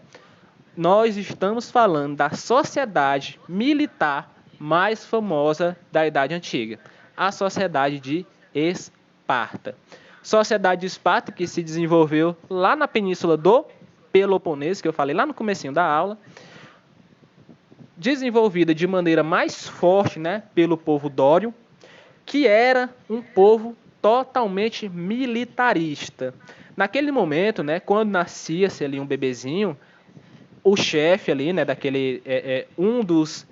Nós estamos falando da sociedade militar mais famosa da Idade Antiga, a sociedade de Esparta. Sociedade de Esparta que se desenvolveu lá na península do Peloponeso, que eu falei lá no comecinho da aula, desenvolvida de maneira mais forte, né, pelo povo dório, que era um povo totalmente militarista. Naquele momento, né, quando nascia-se ali um bebezinho, o chefe ali, né, um dos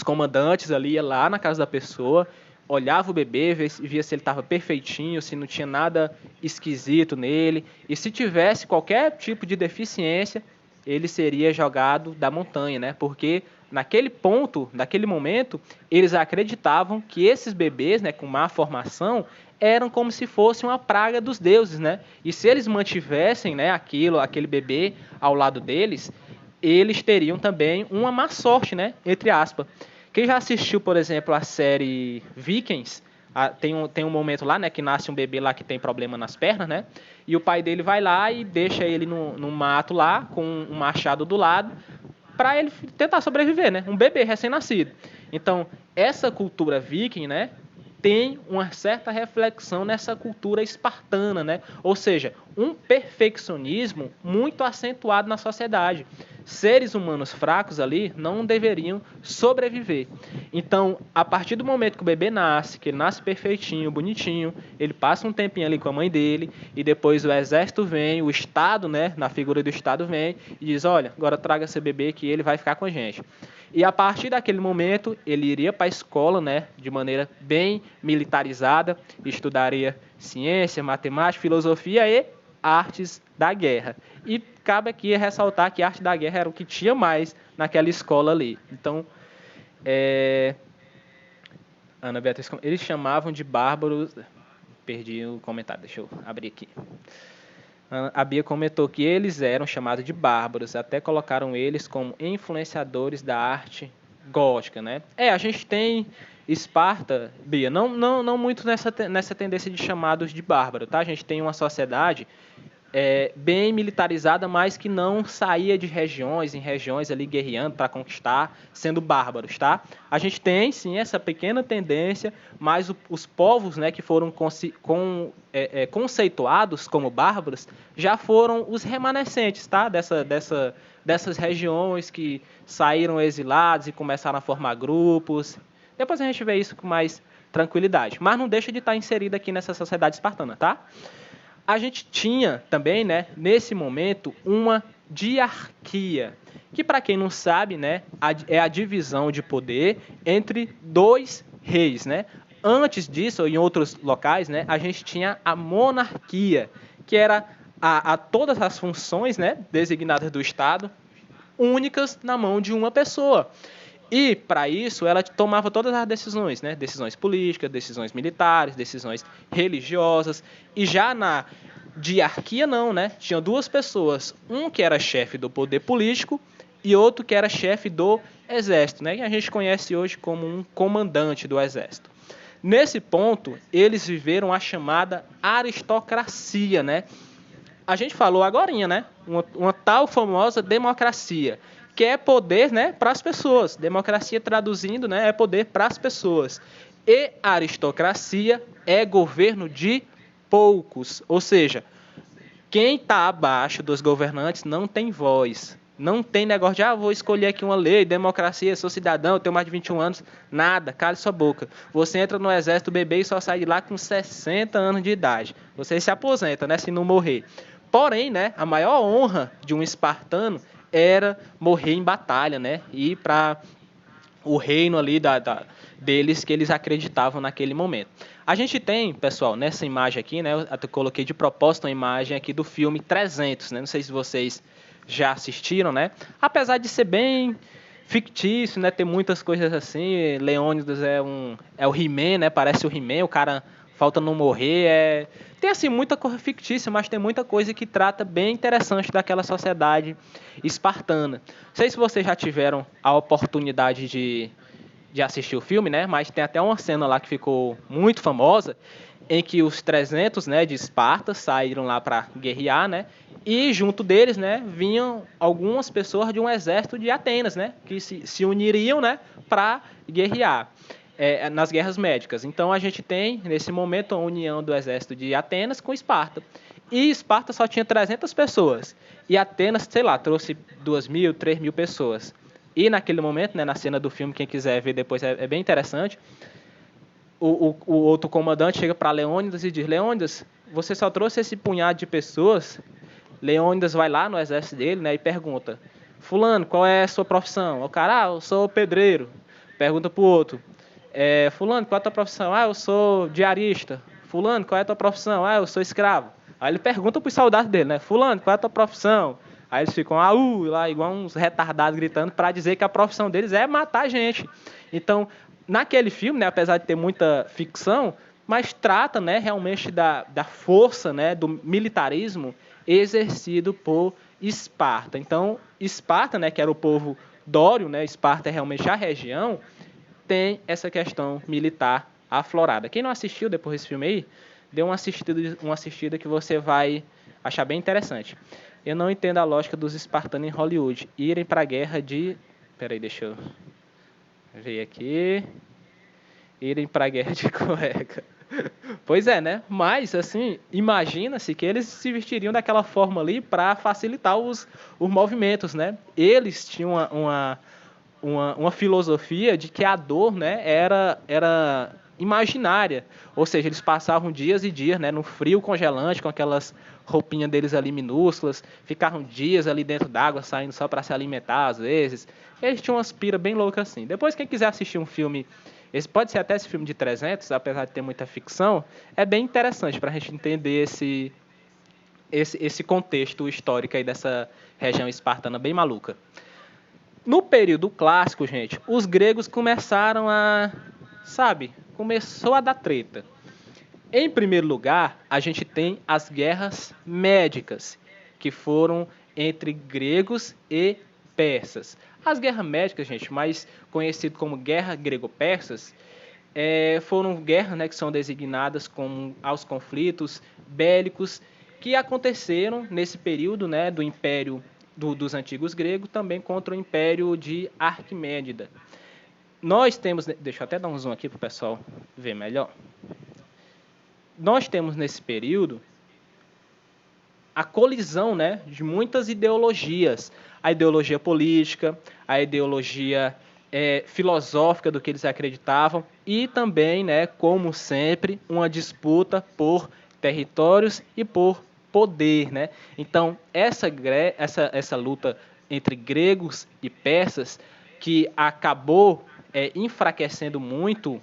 comandantes ali ia lá na casa da pessoa, olhava o bebê, via se ele estava perfeitinho, se não tinha nada esquisito nele, e se tivesse qualquer tipo de deficiência, ele seria jogado da montanha, né? Porque naquele momento, eles acreditavam que esses bebês, né, com má formação, eram como se fosse uma praga dos deuses, né? E se eles mantivessem, né, aquele bebê ao lado deles, eles teriam também uma má sorte, né? Entre aspas. Quem já assistiu, por exemplo, a série Vikings, tem um momento lá, né, que nasce um bebê lá que tem problema nas pernas, né? E o pai dele vai lá e deixa ele no mato lá, com um machado do lado, para ele tentar sobreviver, né? Um bebê recém-nascido. Então, essa cultura viking, né, tem uma certa reflexão nessa cultura espartana, né? Ou seja, um perfeccionismo muito acentuado na sociedade. Seres humanos fracos ali não deveriam sobreviver. Então, a partir do momento que o bebê nasce, que ele nasce perfeitinho, bonitinho, ele passa um tempinho ali com a mãe dele, e depois o exército vem, o Estado, né, na figura do Estado vem, e diz, olha, agora traga esse bebê que ele vai ficar com a gente. E a partir daquele momento, ele iria para a escola, né, de maneira bem militarizada, estudaria ciência, matemática, filosofia e artes da guerra. E cabe aqui ressaltar que a arte da guerra era o que tinha mais naquela escola ali. Então, Ana Beatriz, eles chamavam de bárbaros... Perdi o comentário, deixa eu abrir aqui. A Bia comentou que eles eram chamados de bárbaros, até colocaram eles como influenciadores da arte gótica, né? A gente tem Esparta, Bia, não muito nessa tendência de chamados de bárbaro, tá? A gente tem uma sociedade bem militarizada, mas que não saía de regiões em regiões ali guerreando para conquistar, sendo bárbaros, tá? A gente tem, sim, essa pequena tendência, mas os povos, né, que foram conceituados como bárbaros já foram os remanescentes, tá? Dessas regiões que saíram exilados e começaram a formar grupos. Depois a gente vê isso com mais tranquilidade, mas não deixa de estar inserido aqui nessa sociedade espartana, tá? A gente tinha também, né, nesse momento, uma diarquia, que para quem não sabe, né, é a divisão de poder entre dois reis, né? Antes disso, em outros locais, né, a gente tinha a monarquia, que era a todas as funções, né, designadas do Estado, únicas na mão de uma pessoa. E, para isso, ela tomava todas as decisões, né? Decisões políticas, decisões militares, decisões religiosas. E já na diarquia, não, né? Tinha duas pessoas. Um que era chefe do poder político e outro que era chefe do exército, né? Que a gente conhece hoje como um comandante do exército. Nesse ponto, eles viveram a chamada aristocracia, né? A gente falou agorinha, né? Uma tal famosa democracia, que é poder, né, para as pessoas. Democracia, traduzindo, né, é poder para as pessoas. E aristocracia é governo de poucos. Ou seja, quem está abaixo dos governantes não tem voz. Não tem negócio de, vou escolher aqui uma lei, democracia, sou cidadão, tenho mais de 21 anos. Nada, cale sua boca. Você entra no exército bebê e só sai de lá com 60 anos de idade. Você se aposenta, né, se não morrer. Porém, né, a maior honra de um espartano era morrer em batalha, né, ir para o reino ali deles que eles acreditavam naquele momento. A gente tem, pessoal, nessa imagem aqui, né, eu coloquei de propósito uma imagem aqui do filme 300, né, não sei se vocês já assistiram, né, apesar de ser bem fictício, né, ter muitas coisas assim, Leônidas é o He-Man, né, parece o He-Man, o cara falta não morrer, tem assim muita coisa fictícia, mas tem muita coisa que trata bem interessante daquela sociedade espartana. Não sei se vocês já tiveram a oportunidade de assistir o filme, né? Mas tem até uma cena lá que ficou muito famosa, em que os 300, né, de Esparta saíram lá para guerrear, né? E junto deles, né, vinham algumas pessoas de um exército de Atenas, né, que se uniriam, né, para guerrear. Nas guerras médicas. Então a gente tem, nesse momento, a união do exército de Atenas com Esparta. E Esparta só tinha 300 pessoas. E Atenas, sei lá, trouxe 2.000, 3.000 pessoas. E naquele momento, né, na cena do filme, quem quiser ver depois é bem interessante, o outro comandante chega para Leônidas e diz, Leônidas, você só trouxe esse punhado de pessoas? Leônidas vai lá no exército dele, né, e pergunta, fulano, qual é a sua profissão? O cara, eu sou pedreiro. Pergunta para o outro, fulano, qual é a tua profissão? Eu sou diarista. Fulano, qual é a tua profissão? Eu sou escravo. Aí ele pergunta para os soldados dele, né? Fulano, qual é a tua profissão? Aí eles ficam lá, igual uns retardados gritando para dizer que a profissão deles é matar gente. Então, naquele filme, né, apesar de ter muita ficção, mas trata, né, realmente da força, né, do militarismo exercido por Esparta. Então, Esparta, né, que era o povo dório, né, Esparta é realmente a região, tem essa questão militar aflorada. Quem não assistiu depois desse filme aí, dê uma assistida que você vai achar bem interessante. Eu não entendo a lógica dos espartanos em Hollywood irem para a guerra de... Peraí, deixa eu ver aqui. irem para a guerra de cueca. Pois é, né? Mas, assim, imagina-se que eles se vestiriam daquela forma ali para facilitar os movimentos, né? Eles tinham uma filosofia de que a dor, né, era imaginária. Ou seja, eles passavam dias e dias, né, no frio congelante, com aquelas roupinhas deles ali minúsculas, ficavam dias ali dentro d'água, saindo só para se alimentar às vezes. Eles tinham umas pira bem loucas assim. Depois, quem quiser assistir um filme, esse pode ser até esse filme de 300, apesar de ter muita ficção, é bem interessante para a gente entender esse contexto histórico aí dessa região espartana bem maluca. No período clássico, gente, os gregos começaram começou a dar treta. Em primeiro lugar, a gente tem as guerras médicas, que foram entre gregos e persas. As guerras médicas, gente, mais conhecido como guerra grego-persas, foram guerras, né, que são designadas como aos conflitos bélicos que aconteceram nesse período, né, do Império dos antigos gregos, também contra o Império de Arquimênida. Nós temos, deixa eu até dar um zoom aqui para o pessoal ver melhor. Nós temos nesse período a colisão, né, de muitas ideologias. A ideologia política, a ideologia filosófica do que eles acreditavam e também, né, como sempre, uma disputa por territórios e por poder, né? Então, essa luta entre gregos e persas que acabou enfraquecendo muito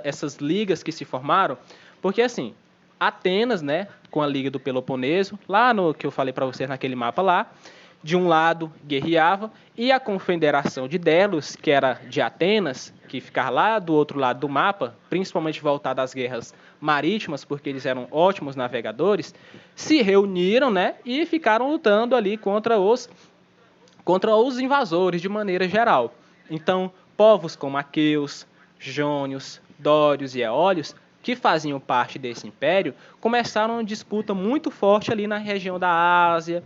essas ligas que se formaram, porque assim, Atenas, né, com a Liga do Peloponeso, lá no que eu falei para vocês naquele mapa lá, de um lado guerreava, e a Confederação de Delos, que era de Atenas, que ficava lá do outro lado do mapa, principalmente voltada às guerras marítimas, porque eles eram ótimos navegadores, se reuniram, né, e ficaram lutando ali contra os invasores de maneira geral. Então, povos como aqueus, jônios, dórios e eólios, que faziam parte desse império, começaram uma disputa muito forte ali na região da Ásia,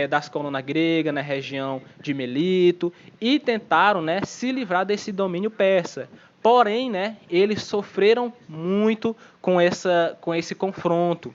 das colunas gregas, na região de Melito, e tentaram, né, se livrar desse domínio persa. Porém, né, eles sofreram muito com esse confronto.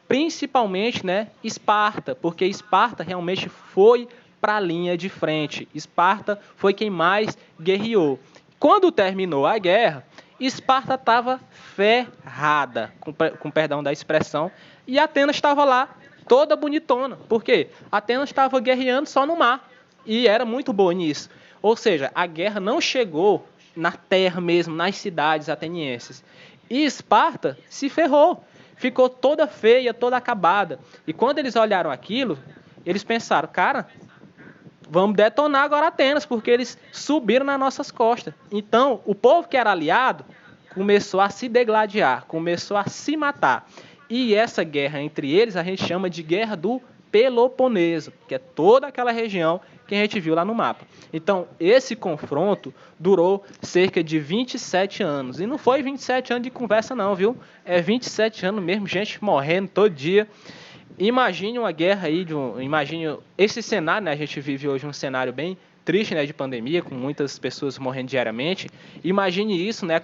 Principalmente, né, Esparta, porque Esparta realmente foi para a linha de frente. Esparta foi quem mais guerreou. Quando terminou a guerra, Esparta estava ferrada, com perdão da expressão, e Atenas estava lá, toda bonitona. Por quê? Atenas estava guerreando só no mar, e era muito boa nisso. Ou seja, a guerra não chegou na terra mesmo, nas cidades atenienses. E Esparta se ferrou, ficou toda feia, toda acabada. E quando eles olharam aquilo, eles pensaram, cara, vamos detonar agora Atenas, porque eles subiram nas nossas costas. Então, o povo que era aliado começou a se degladiar, começou a se matar. E essa guerra entre eles a gente chama de Guerra do Peloponeso, que é toda aquela região que a gente viu lá no mapa. Então, esse confronto durou cerca de 27 anos. E não foi 27 anos de conversa não, viu? É 27 anos mesmo, gente morrendo todo dia. Imagine uma guerra aí, imagine esse cenário, né? A gente vive hoje um cenário bem triste, né, de pandemia, com muitas pessoas morrendo diariamente. Imagine isso, né,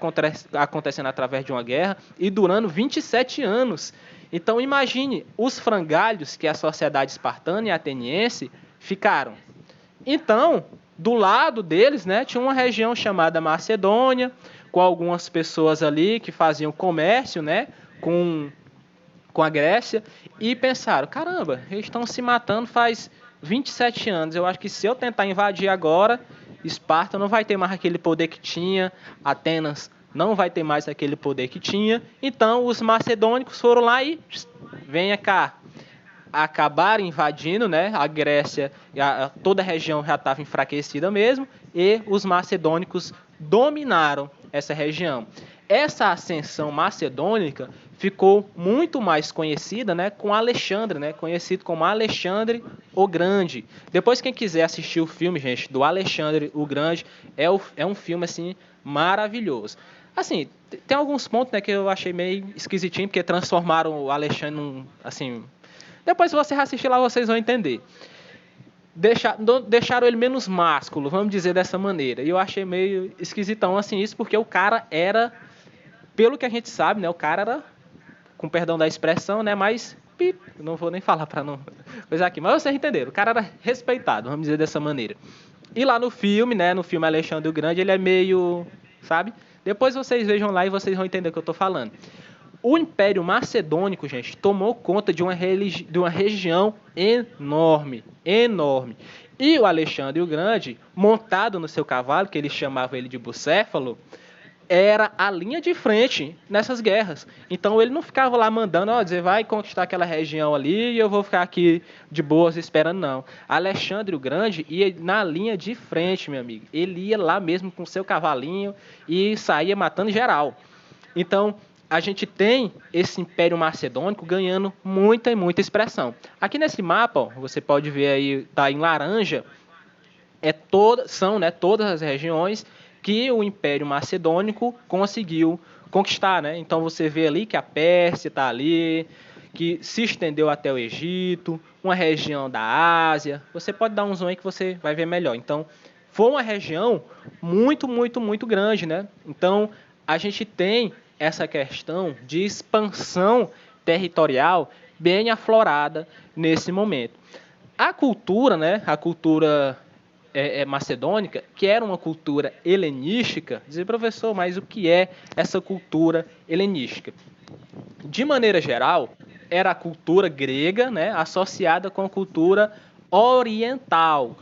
acontecendo através de uma guerra e durando 27 anos. Então imagine os frangalhos que a sociedade espartana e ateniense ficaram. Então, do lado deles, né, tinha uma região chamada Macedônia, com algumas pessoas ali que faziam comércio, né, com a Grécia, e pensaram, caramba, eles estão se matando faz 27 anos, eu acho que se eu tentar invadir agora, Esparta não vai ter mais aquele poder que tinha, Atenas não vai ter mais aquele poder que tinha, então os macedônicos foram lá e venha cá, acabaram invadindo, né, a Grécia, toda a região já estava enfraquecida mesmo, e os macedônicos dominaram essa região. Essa ascensão macedônica ficou muito mais conhecida, né, com Alexandre, né, conhecido como Alexandre o Grande. Depois, quem quiser assistir o filme, gente, do Alexandre o Grande, é um filme assim maravilhoso. Assim, tem alguns pontos, né, que eu achei meio esquisitinho, porque transformaram o Alexandre num, assim. Depois, se você assistir lá, vocês vão entender. deixaram ele menos másculo, vamos dizer dessa maneira. E eu achei meio esquisitão assim isso, porque o cara era, pelo que a gente sabe, né, o cara era, com perdão da expressão, né, mas não vou nem falar para não coisa aqui, mas vocês entenderam, o cara era respeitado, vamos dizer dessa maneira. E lá no filme, né, no filme Alexandre o Grande, ele é meio, sabe? Depois vocês vejam lá e vocês vão entender o que eu tô falando. O Império Macedônico, gente, tomou conta de uma região enorme, enorme. E o Alexandre o Grande, montado no seu cavalo, que ele chamava ele de Bucéfalo, era a linha de frente nessas guerras. Então ele não ficava lá mandando, ó, dizer, vai conquistar aquela região ali e eu vou ficar aqui de boas esperando, não. Alexandre o Grande ia na linha de frente, meu amigo. Ele ia lá mesmo com seu cavalinho e saía matando geral. Então, a gente tem esse Império Macedônico ganhando muita e muita expressão. Aqui nesse mapa, ó, você pode ver aí, tá em laranja, são, né, todas as regiões que o Império Macedônico conseguiu conquistar, né? Então você vê ali que a Pérsia está ali, que se estendeu até o Egito, uma região da Ásia. Você pode dar um zoom aí que você vai ver melhor. Então, foi uma região muito, muito, muito grande, né? Então, a gente tem essa questão de expansão territorial bem aflorada nesse momento. A cultura, né? A cultura macedônica, que era uma cultura helenística, dizer, professor, mas o que é essa cultura helenística? De maneira geral, era a cultura grega, né, associada com a cultura oriental.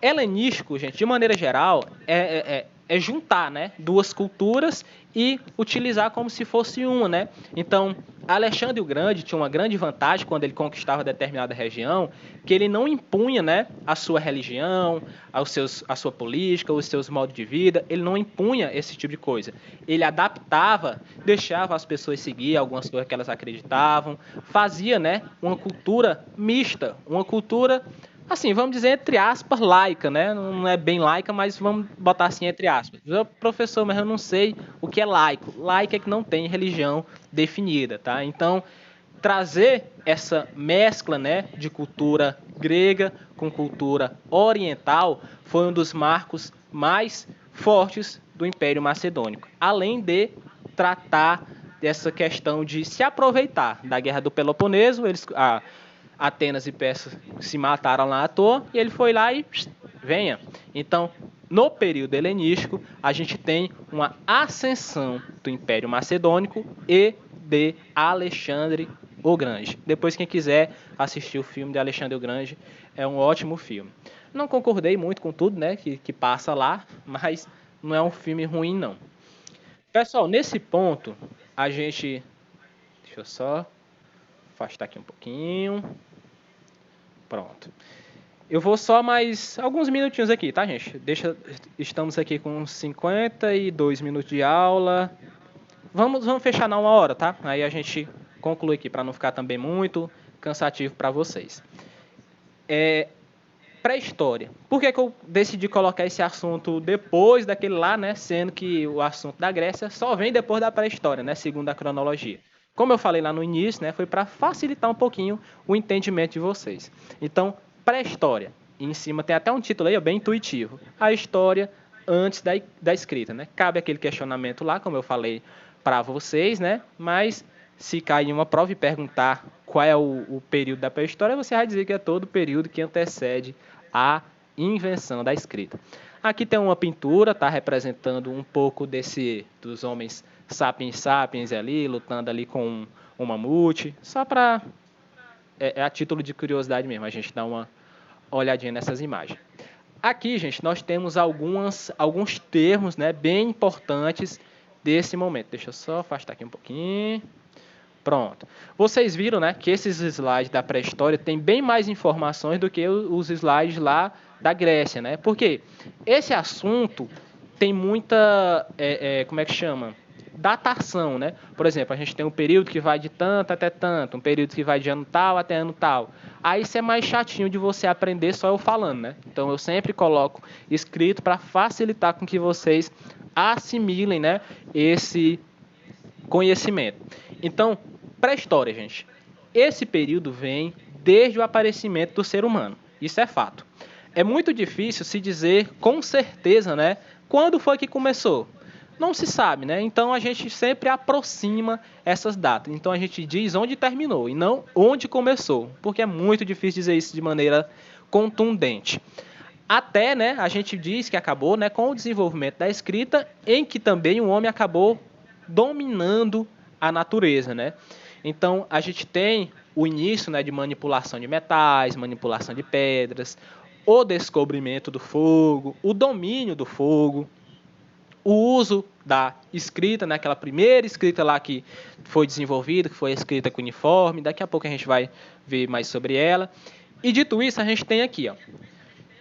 Helenístico, gente, de maneira geral, é juntar, né, duas culturas e utilizar como se fosse uma, né? Então, Alexandre o Grande tinha uma grande vantagem quando ele conquistava determinada região, que ele não impunha, né, a sua religião, a sua política, os seus modos de vida, ele não impunha esse tipo de coisa. Ele adaptava, deixava as pessoas seguir algumas coisas que elas acreditavam, fazia, né, uma cultura mista, uma cultura, assim, vamos dizer, entre aspas, laica, né? Não é bem laica, mas vamos botar assim, entre aspas. Professor, mas eu não sei o que é laico. Laico é que não tem religião definida, tá? Então, trazer essa mescla, né, de cultura grega com cultura oriental foi um dos marcos mais fortes do Império Macedônico. Além de tratar dessa questão de se aproveitar da Guerra do Peloponeso, Atenas e Persa se mataram lá à toa, e ele foi lá e venha. Então, no período helenístico, a gente tem uma ascensão do Império Macedônico e de Alexandre o Grande. Depois, quem quiser assistir o filme de Alexandre o Grande, é um ótimo filme. Não concordei muito com tudo, né, que passa lá, mas não é um filme ruim, não. Pessoal, nesse ponto, a gente... Deixa eu só afastar aqui um pouquinho. Pronto. Eu vou só mais alguns minutinhos aqui, tá, gente? Estamos aqui com 52 minutos de aula. Vamos fechar na 1 hora, tá? Aí a gente conclui aqui, para não ficar também muito cansativo para vocês. Pré-história. Por que eu decidi colocar esse assunto depois daquele lá, né? Sendo que o assunto da Grécia só vem depois da pré-história, né? Segundo a cronologia. Como eu falei lá no início, né? Foi para facilitar um pouquinho o entendimento de vocês. Então, pré-história. Em cima tem até um título aí, bem intuitivo. A história antes da escrita, né? Cabe aquele questionamento lá, como eu falei para vocês, né? Mas se cair em uma prova e perguntar qual é o período da pré-história, você vai dizer que é todo o período que antecede a invenção da escrita. Aqui tem uma pintura, tá, representando um pouco dos homens sapiens sapiens ali, lutando ali com um mamute, só para a título de curiosidade mesmo, a gente dá uma olhadinha nessas imagens. Aqui, gente, nós temos alguns termos, né, bem importantes desse momento. Deixa eu só afastar aqui um pouquinho. Pronto. Vocês viram, né, que esses slides da pré-história têm bem mais informações do que os slides lá da Grécia, né? Porque esse assunto tem muita, como é que chama? Datação, né? Por exemplo, a gente tem um período que vai de tanto até tanto, um período que vai de ano tal até ano tal. Aí isso é mais chatinho de você aprender só eu falando, né? Então eu sempre coloco escrito para facilitar com que vocês assimilem, né, esse conhecimento. Então, pré-história, gente. Esse período vem desde o aparecimento do ser humano. Isso é fato. é muito difícil se dizer com certeza, né, quando foi que começou. Não se sabe, né? Então a gente sempre aproxima essas datas. Então a gente diz onde terminou e não onde começou, porque é muito difícil dizer isso de maneira contundente. Até, né, a gente diz que acabou, né, com o desenvolvimento da escrita, em que também o homem acabou dominando a natureza, né? Então a gente tem o início, né, de manipulação de metais, manipulação de pedras, o descobrimento do fogo, o domínio do fogo, o uso da escrita, né, aquela primeira escrita lá que foi desenvolvida, que foi a escrita cuneiforme. Daqui a pouco a gente vai ver mais sobre ela. E dito isso, a gente tem aqui, ó,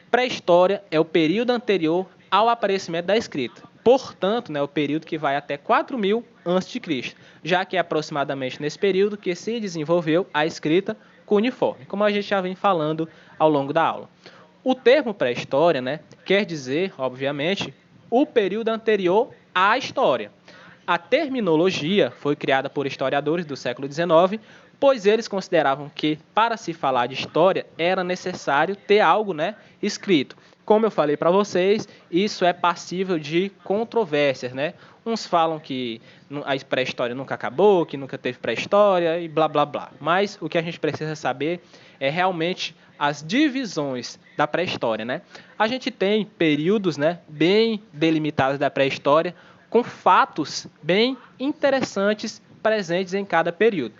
pré-história é o período anterior ao aparecimento da escrita. Portanto, né, o período que vai até 4000 a.C., já que é aproximadamente nesse período que se desenvolveu a escrita cuneiforme, como a gente já vem falando ao longo da aula. O termo pré-história, né, quer dizer, obviamente, o período anterior à história. A terminologia foi criada por historiadores do século XIX, pois eles consideravam que, para se falar de história, era necessário ter algo, né, escrito. Como eu falei para vocês, isso é passível de controvérsias, né? Uns falam que a pré-história nunca acabou, que nunca teve pré-história e blá blá blá. Mas o que a gente precisa saber é realmente as divisões da pré-história, né? A gente tem períodos, né, bem delimitados da pré-história, com fatos bem interessantes presentes em cada período.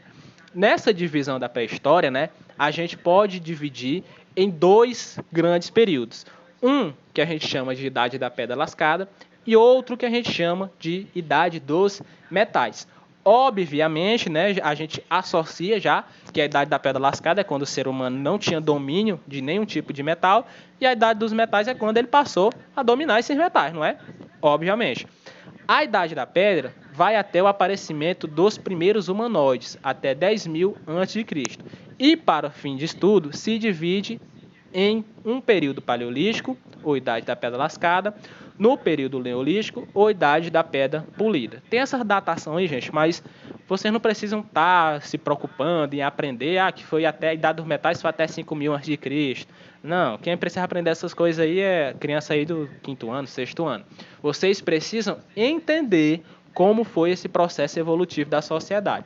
Nessa divisão da pré-história, né, a gente pode dividir em dois grandes períodos. Um que a gente chama de Idade da Pedra Lascada e outro que a gente chama de Idade dos Metais. Obviamente, né, a gente associa já que a Idade da Pedra Lascada é quando o ser humano não tinha domínio de nenhum tipo de metal, e a Idade dos Metais é quando ele passou a dominar esses metais, não é? Obviamente. A Idade da Pedra vai até o aparecimento dos primeiros humanoides, até 10.000 a.C. E, para fim de estudo, se divide em um período paleolítico, ou Idade da Pedra Lascada, no período neolítico, ou Idade da Pedra Polida. Tem essa datação aí, gente, mas vocês não precisam estar se preocupando em aprender que foi até a Idade dos Metais, foi até 5.000 a.C. Não, quem precisa aprender essas coisas aí é criança aí do 5º ano, 6º ano. Vocês precisam entender como foi esse processo evolutivo da sociedade.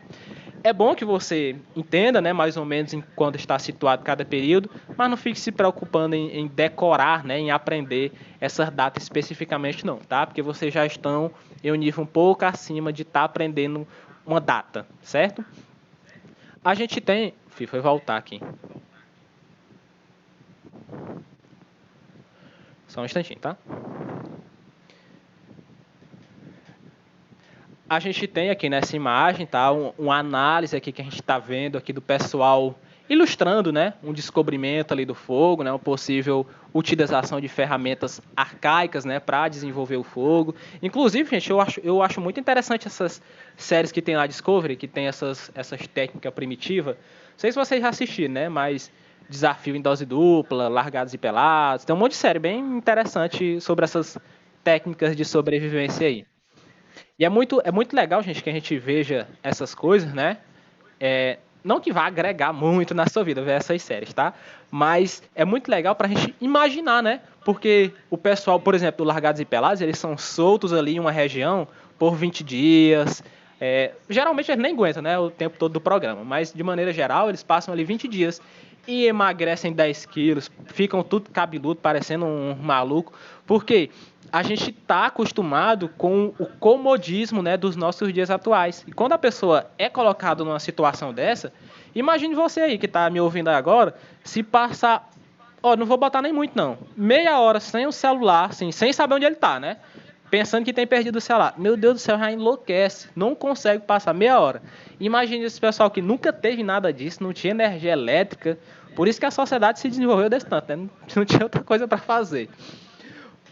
É bom que você entenda, né, mais ou menos em quando está situado cada período, mas não fique se preocupando em decorar, né, em aprender essas datas especificamente não, tá? Porque vocês já estão em um nível um pouco acima de estar aprendendo uma data, certo? A gente tem... Foi voltar aqui. Só um instantinho, tá? A gente tem aqui nessa imagem, tá, uma análise aqui que a gente está vendo aqui do pessoal ilustrando, né, um descobrimento ali do fogo, né, uma possível utilização de ferramentas arcaicas, né, para desenvolver o fogo. Inclusive, gente, eu acho muito interessante essas séries que tem lá Discovery, que tem essas técnicas primitivas. Não sei se vocês já assistiram, né, mas Desafio em Dose Dupla, Largados e Pelados, tem um monte de série bem interessante sobre essas técnicas de sobrevivência aí. E é muito legal, gente, que a gente veja essas coisas, né? Não que vá agregar muito na sua vida ver essas séries, tá? Mas é muito legal pra gente imaginar, né? Porque o pessoal, por exemplo, do Largados e Pelados, eles são soltos ali em uma região por 20 dias. Geralmente eles nem aguentam, né, o tempo todo do programa, mas de maneira geral eles passam ali 20 dias e emagrecem 10 quilos, ficam tudo cabeludo, parecendo um maluco, porque a gente está acostumado com o comodismo, né, dos nossos dias atuais. E quando a pessoa é colocada numa situação dessa, imagine você aí que está me ouvindo agora, se passar, não vou botar nem muito não, meia hora sem o celular, assim, sem saber onde ele está, né? Pensando que tem perdido o celular. Meu Deus do céu, já enlouquece. Não consegue passar meia hora. Imagine esse pessoal que nunca teve nada disso, não tinha energia elétrica. Por isso que a sociedade se desenvolveu desse tanto, né? Não tinha outra coisa para fazer.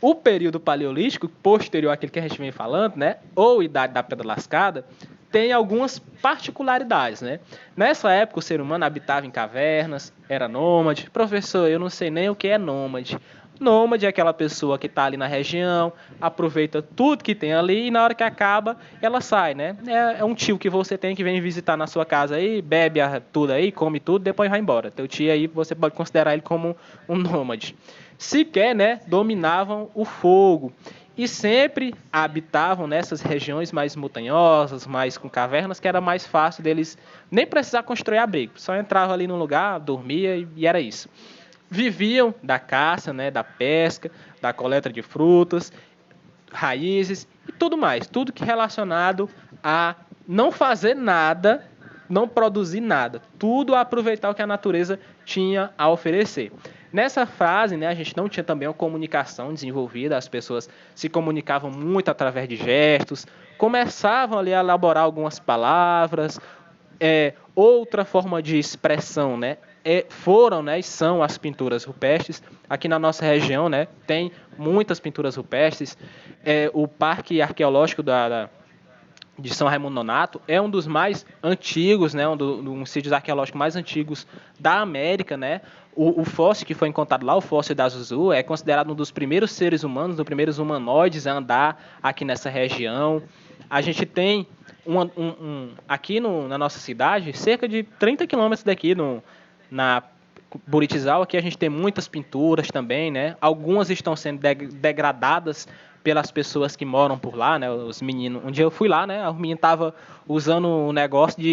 O período paleolítico, posterior àquele que a gente vem falando, né, ou Idade da Pedra Lascada, tem algumas particularidades, né? Nessa época, o ser humano habitava em cavernas, era nômade. Professor, eu não sei nem o que é nômade, Nômade é aquela pessoa que está ali na região, aproveita tudo que tem ali e na hora que acaba, ela sai, né? É um tio que você tem que vem visitar na sua casa aí, bebe tudo aí, come tudo, depois vai embora. Teu tio aí, você pode considerar ele como um nômade. Sequer, né, dominavam o fogo e sempre habitavam nessas regiões mais montanhosas, mais com cavernas, que era mais fácil deles nem precisar construir abrigo. Só entrava ali no lugar, dormia e era isso. Viviam da caça, né, da pesca, da coleta de frutas, raízes e tudo mais. Tudo que relacionado a não fazer nada, não produzir nada. Tudo a aproveitar o que a natureza tinha a oferecer. Nessa fase, né, a gente não tinha também uma comunicação desenvolvida, as pessoas se comunicavam muito através de gestos, começavam ali a elaborar algumas palavras, outra forma de expressão, né, foram, né, e são as pinturas rupestres. Aqui na nossa região, né, tem muitas pinturas rupestres. O Parque Arqueológico de São Raimundo Nonato é um dos mais antigos, né, um dos sítios arqueológicos mais antigos da América, né? O fóssil que foi encontrado lá, o fóssil da Zuzu, é considerado um dos primeiros seres humanos, dos primeiros humanoides a andar aqui nessa região. A gente tem aqui na nossa cidade, cerca de 30 quilômetros daqui, na Buritizal, aqui a gente tem muitas pinturas também, né? Algumas estão sendo degradadas pelas pessoas que moram por lá, né? Os meninos. Um dia eu fui lá, né? O menino tava usando o negócio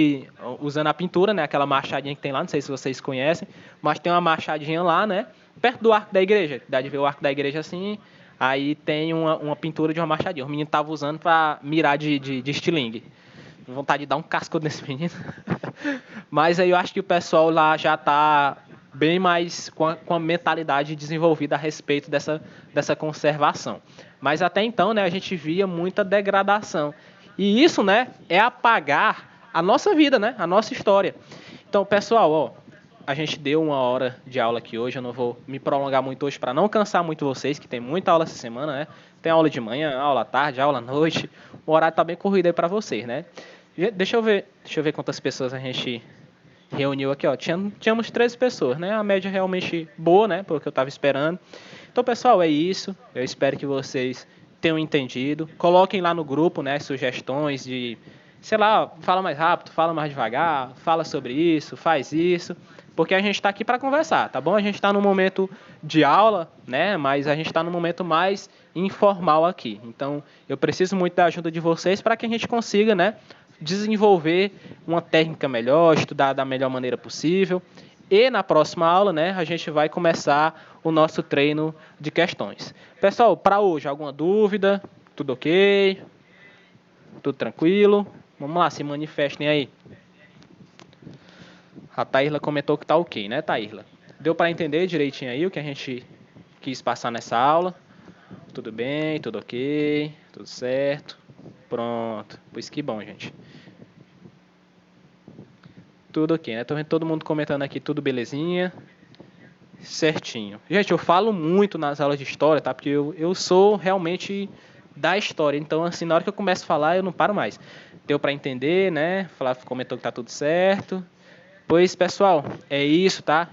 usando a pintura, né? Aquela machadinha que tem lá, não sei se vocês conhecem, mas tem uma machadinha lá, né? Perto do arco da igreja. Dá de ver o arco da igreja assim. Aí tem uma pintura de uma machadinha. O menino tava usando para mirar de estilingue. Vontade de dar um casco nesse menino. Mas aí eu acho que o pessoal lá já tá bem mais com a mentalidade desenvolvida a respeito dessa conservação. Mas até então, né, a gente via muita degradação. E isso, né, é apagar a nossa vida, né, a nossa história. Então, pessoal, ó, a gente deu 1 hora de aula aqui hoje, eu não vou me prolongar muito hoje para não cansar muito vocês, que tem muita aula essa semana, né? Tem aula de manhã, aula à tarde, aula à noite. O horário tá bem corrido aí para vocês, né? Deixa eu ver quantas pessoas a gente reuniu aqui, ó. Tínhamos 13 pessoas, né? A média realmente boa, né? Pelo que eu estava esperando. Então, pessoal, é isso. Eu espero que vocês tenham entendido. Coloquem lá no grupo, né? Sugestões de, sei lá, fala mais rápido, fala mais devagar, fala sobre isso, faz isso. Porque a gente está aqui para conversar, tá bom? A gente está no momento de aula, né? Mas a gente está no momento mais informal aqui. Então, eu preciso muito da ajuda de vocês para que a gente consiga, né? Desenvolver uma técnica melhor, estudar da melhor maneira possível. E na próxima aula, né, a gente vai começar o nosso treino de questões. Pessoal, para hoje, alguma dúvida? Tudo ok? Tudo tranquilo? Vamos lá, se manifestem aí. A Taírla comentou que tá ok, né, Taírla? Deu para entender direitinho aí o que a gente quis passar nessa aula? Tudo bem, tudo ok, tudo certo. Pronto, pois que bom, gente. Tudo ok, né? Tô vendo todo mundo comentando aqui, tudo belezinha. Certinho. Gente, eu falo muito nas aulas de história, tá? Porque eu sou realmente da história. Então, assim, na hora que eu começo a falar, eu não paro mais. Deu para entender, né? Flávio comentou que tá tudo certo. Pois, pessoal, é isso, tá?